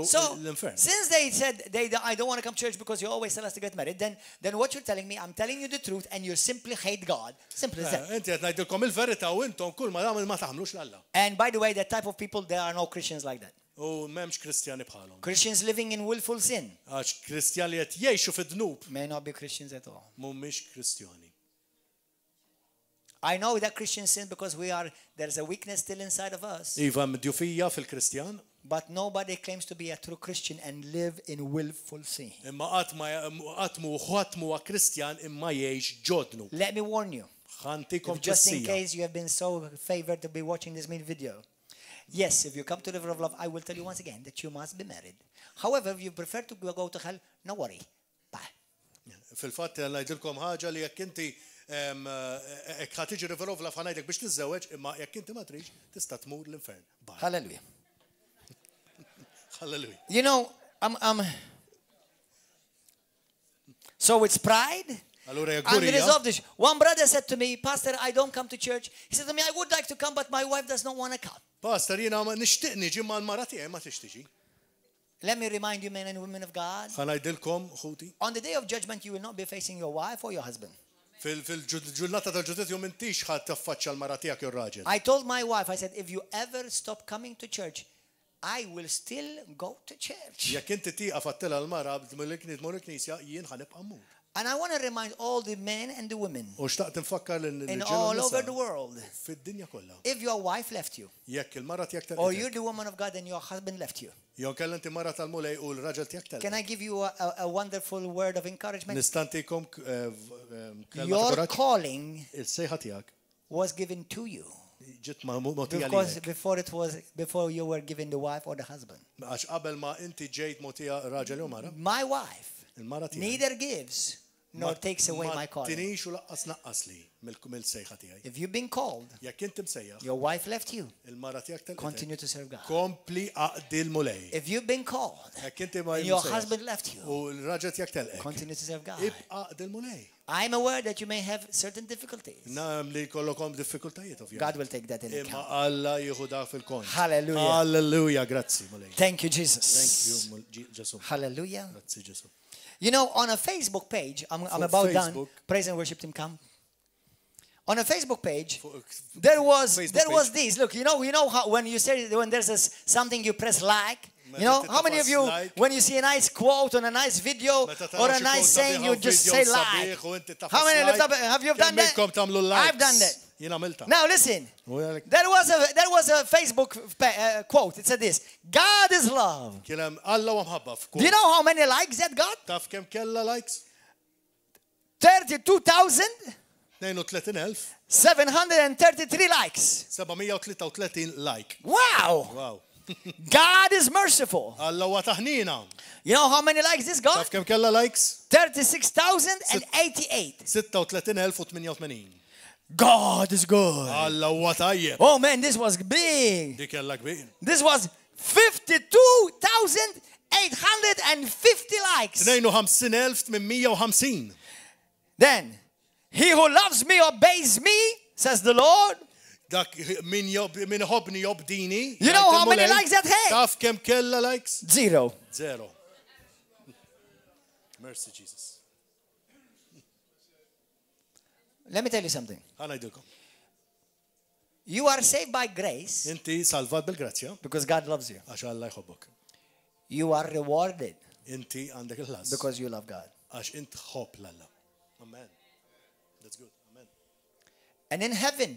So, since they said I don't want to come to church because you always tell us to get married, then what you're telling me, I'm telling you the truth and you simply hate God. Simple as that. And by the way, that type of people, there are no Christians like that. Christians living in willful sin may not be Christians at all. I know that Christians sin because there's a weakness still inside of us. But nobody claims to be a true Christian and live in willful sin. Let me warn you, just in case you have been so favored to be watching this video. Yes, if you come to the River of Love, I will tell you once again that you must be married. However, if you prefer to go to hell, no worry. Bye. Fil-fatt ngħidilkom ħaġa li jekk inti ħatiġi River of Love ħanajdek biex tiżżewweġ, imma jekk inti ma tridx tista' tmur l-infern. Hallelujah. Hallelujah. You know, so it's pride. Unresolved. One brother said to me, Pastor, I don't come to church. He said to me, I would like to come, but my wife does not want to come. Pastor, nixtieq niġi mal-mara tiegħi ma tixtieq. Let me remind you, men and women of God. On the day of judgment, you will not be facing your wife or your husband. I told my wife, I said, if you ever stop coming to church, I will still go to church. And I want to remind all the men and the women in all over the world, if your wife left you, or you're the woman of God and your husband left you, can I give you a wonderful word of encouragement? Your calling was given to you. Because before you were given the wife or the husband. My wife neither gives nor takes away my calling. If you've been called, your wife left you, continue to serve God. If you've been called and your husband left you, continue to serve God. I'm aware that you may have certain difficulties. God will take that into account. Hallelujah. Hallelujah. Grazie. Thank you, Jesus. Thank you, Jesus. Hallelujah. Grazie, Jesus. You know, on a Facebook page, I'm about done. Praise and worship team, come. On a Facebook page, there was this. Look, you know how when there's something you press like. You know, how many of you, when you see a nice quote on a nice video or a nice saying, you just say like? How many lift up? Have you done that? I've done that. Now listen, there was a Facebook quote. It said this: God is love. Do you know how many likes that got? 32,733 likes. Wow. Wow. God is merciful. Alla huwa taħnina. You know how many likes this got? Taf kemm kellha likes? 36,088. 36,088. God is good. Alla huwa tajjeb. Oh man, this was big. Dik kellha kbir. This was 52,850 likes. 52,850. Then, he who loves me obeys me, says the Lord. Dak min ħobni jobdini. You know how many likes that had? Taf kemm kellha likes? 0. 0. Mercy Jesus. Let me tell you something. Ħanajdilkom. You are saved by grace Inti salvat bil-grazzja because God loves you. għax Alla jħobbok. You are rewarded Inti għandek il-ħlas because you love God. għax int ħobb l-Alla. Amen. That's good. Amen. And in heaven,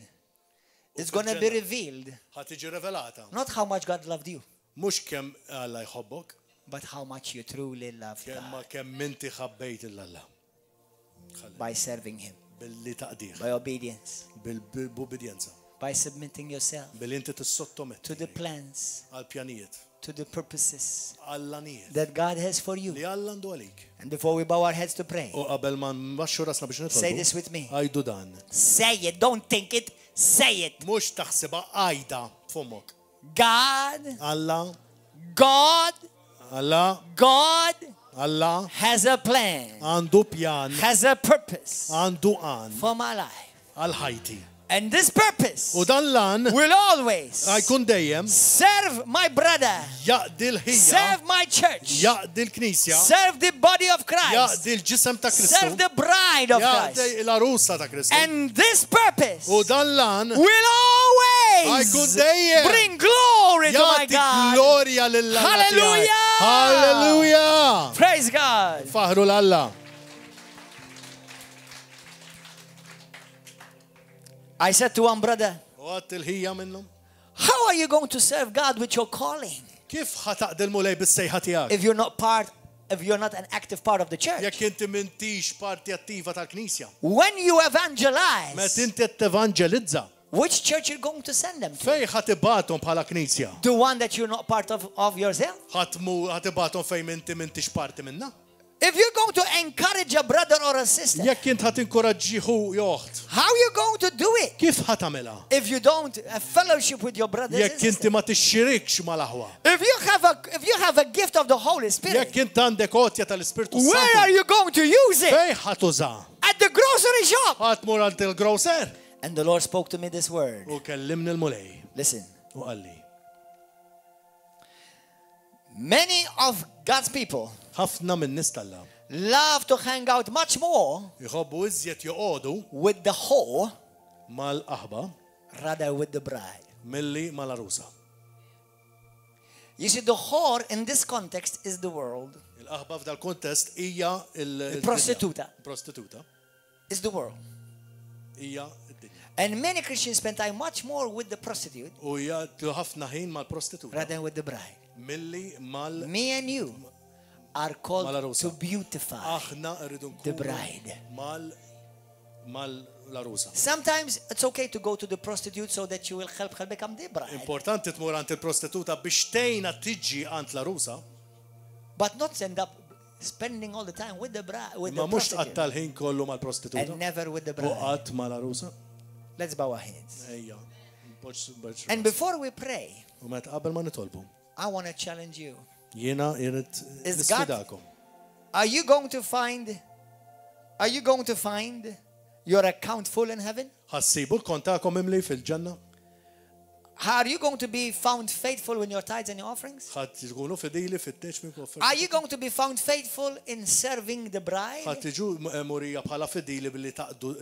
it's going to be revealed Ħad tiġi revelata. not how much God loved you, Mhux kemm Alla jħobbok, but how much you truly love God kemm inti ħabbejt l-Alla. by serving Him, Billi taqdir, by obedience, bil-ubidjenza. by submitting yourself Billi inti tissottomet to the plans, għal-pjanijiet, to the purposes għall-anijiet that God has for you. li Alla għandu għalik. And before we bow our heads to pray, U qabel ma nbaxxu rasna biex say nitolbu. this with me. Għajdu dan. Say it, don't think it, say it. Mhux taħsibha għajda f'ommok. God, Alla, God, Alla, God Alla has a plan, għandu pjan, has a purpose għandu għan for my life. għal ħajti. And this purpose U dan lan will always għajkun dejjem serve my brother, jaqdi l-ħija, serve my church, jaqdi l-knisja, serve the body of Christ, jaqdi l-ġisem ta' serve Kristu, the bride of jaqdi Christ. l-arusa ta' Kristu. And this purpose U dan lan will always għajkun dejjem bring glory to my jaqdi God. glorja lill-Alla. Hallelujah! Hallelujah! Praise God. Faħru l-Alla. I said to one brother, U għat il-ħija minnhom. how are you going to serve God with your calling Kif ħataqdilmu lej bis-sejħa tiegħek? if you're not an active part of the church? Jekk inti m'intix parti attiva tal-Knisja. When you Met evangelize, inti qed tevanġelizza. which church you're going to send them to? Fej ħatibatom bħala Knisja? The one that you're not part of yourself? ħatibatom fej minti m'intix parti minna? If you're going to encourage a brother or a sister, Jekk int ħatinkoraġġiħu joħt, how are you going to do it kif ħatamela? if you don't have fellowship with your brothers and Jekk inti sisters? ma tixxirikx mal-aħwa. If you have a gift of the Holy Spirit, Jekk int għandek għotja tal-Ispirtu where are Santu, you going to use it? fej ħatuża? At the grocery shop. Ħatmur għand il-grocer. And the Lord spoke to me this word. U kellimni l-mulej. Listen. U għalli. Many of God's people Ħafna minn nies tal-Alla love to hang out much more jħobbu iżjed joqogħdu with the whore mal-aħba rather with the bride. milli mal-arusa. You see, the whore in this context is the world. Il-aħba f'dal kontest hija Il-prostituta. Prostituta Is the world. hija d-dinja. And many Christians spend time much more with the prostitute U hija ħafna ħin mal-prostituta rather than with the bride. milli mal Me and you are called Mal-arusa. to beautify aħna rridu the nkunu bride. mal-arusa. Sometimes it's okay to go to the prostitute so that you will help her become the bride. Importanti tmur għand il-prostituta biex tgħinha tiġi għand l-arusa, But not end up spending all the time with the bride, with ma the mhux prostitute, tqatta l-ħin kollu mal-prostituta. and never with the U bride. qatt mal-arusa. Let's bow our heads. Ejja. And before we pray, U meta qabel ma nitolbu, I want to challenge you. jiena irid Is God- nisfidakom. Are you going to find your account full in heaven? Ħassibu l-kontakom imli fil-ġenna? Are you going to be found faithful in your tithes and your offerings? Ħadd tkunu fidili fit-teċmi u Are you going to be found faithful in serving the bride? ħadd tiġu murija bħala fidili billi taqdu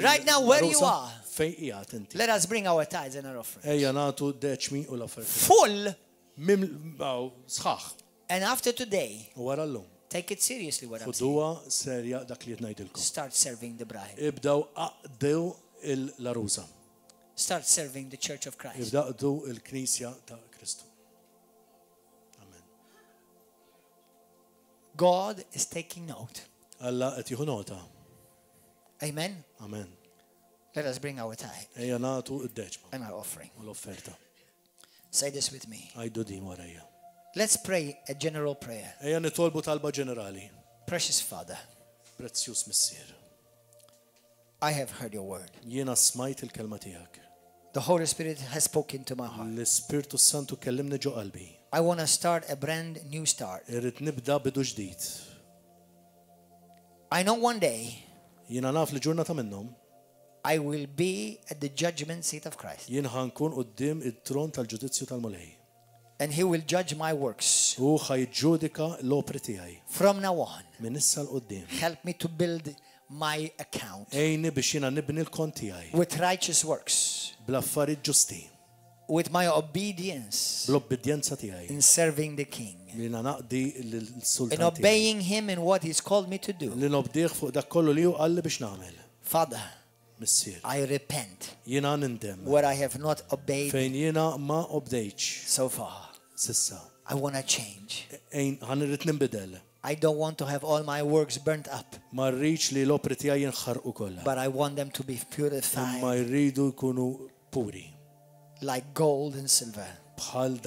Right now, where you are. Fejn qiegħed inti. Let us bring our tithes and our offerings. Ejja nagħtu deċmi u l-offerti. Full. Sħaħ. And after today, U wara llum. take it seriously what I'm saying. Ħuduha serja dak li qed ngħidilkom. Start serving the bride. Ibdew aqdew l-arusa. Start serving the Church of Christ. Ibdew il-Knisja ta' Kristu. Amen. God is taking note. Alla qed jieħu nota. Amen. Amen. Let us bring our tithe Ejja nagħtu d-deċma and our offering. u l-offerta. Say this with me. Għajdu din warajja. Let's pray a general prayer. Ejja nitolbu talba ġenerali. Precious Father, Prezzjuż missier. I have heard your word. Jiena smajt il-kelma tiegħek. The Holy Spirit has spoken to my heart. L-Ispirtu Santu kellimni ġo qalbi. I want to start a brand new start. Irrid nibda bidu ġdid. I know one day Jiena naf li ġurnata minnhom I will be at the judgment seat of Christ. jien ħankun quddiem it-tron tal-ġudizzju tal-Mulej. And he will judge my works. U ħajġġudika l-opri tiegħi. From now on, Minn issa l-qudiem. help me to build my account Ejni biex jiena nibni l-kont tiegħi. with righteous works, Bl-affarijiet ġusti. with my obedience Bl-obbedjenza tiegħi. in serving the King, Li naqdi in l-sultan tiegħi. obeying him in what he's called me to do. Li nobdih fuq dak kollu li hu qalli biex nagħmel. Father, Missier. I repent Jiena nindem. where I have not obeyed Fejn jiena ma obdejtx so far. sissa. I want to change. Ejn ħanirrid ninbidel. I don't want to have all my works burnt up, Ma rridx li l-opri tiegħi jinħarqu kollha. but I want them to be Ma purified jridu jkunu puri. like gold and silver. Bħal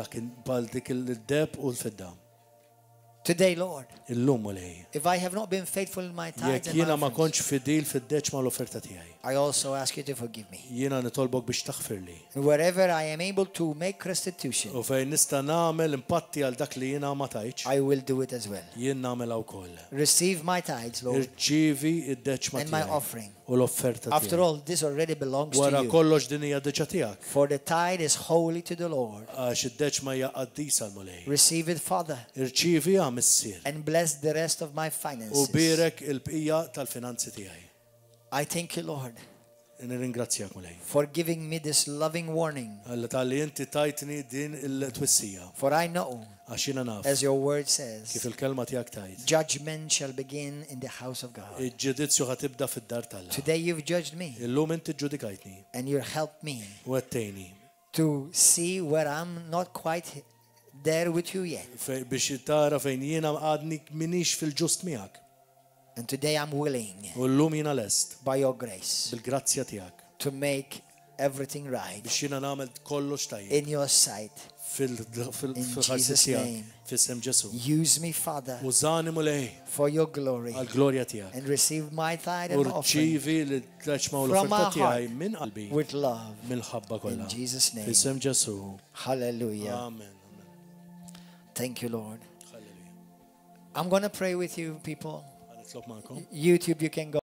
dik il-deb u l-fidda. Today, Lord, Illum Mulej. if I have not been faithful in my tithes Jekk and my jiena ma offerings, kontx fidil fid-deċ ma l-offerta tiegħi. I also ask you to forgive me. Jiena nitolbok biex taħfirli. And wherever I am able to make restitution, U fejn nista' nagħmel impatti għal dak li jiena ma tajtx, I will do it as well. jien nagħmel wkoll. Receive my tithes, Lord, Irċievi id-deċ ma and my tiegħi offering. u l-offerta After tiegħi. all, this already belongs to Wara you. kollox din hija diġà tiegħek. For the tithe is holy to the Lord. Għax id-deċ ma hija qaddisa l-Mulej. Receive it, Father, Irċieviha missier. and bless the rest of my U finances. birek il-bqija tal-finanzi tiegħi. I thank you, Lord, Nirringrazzjak Mulej. for giving me this loving warning. Għalla tal-li inti tajtni din il-twissija. For I know, Għax jiena naf. as your word Kif says, il-kelma tiegħek tajt. judgment shall begin in the house of God. Il-ġudizzju ħatibda fid-dar tal-la. Today you've judged me, Illum inti ġudikajtni. and you helped me U għattejni. to see where I'm not quite there with you yet. Biex tara fejn jiena għadni minix fil-ġust miegħek. And today I'm willing, U llum jiena lest. by your grace, Bil-grazzja tiegħek. to make everything right Biex jiena nagħmel kollox tajjeb. in your sight. Fil-ħassis Jesus' tiegħek. name. Fis-sem Ġesu. Use me, Father, Użani Mulej for your glory, għal-glorja tiegħek. and receive my tithe U and offering rċivi li tleċma u From l-offerta my tiegħi heart. minn qalbi. with love. Mill-ħabba kollha. In Jesus' name. Fis-sem Ġesu. Hallelujah. Amen. Thank you, Lord. Halleluja. I'm going to pray with you, people. Għanitlob magħkom. YouTube, you can go.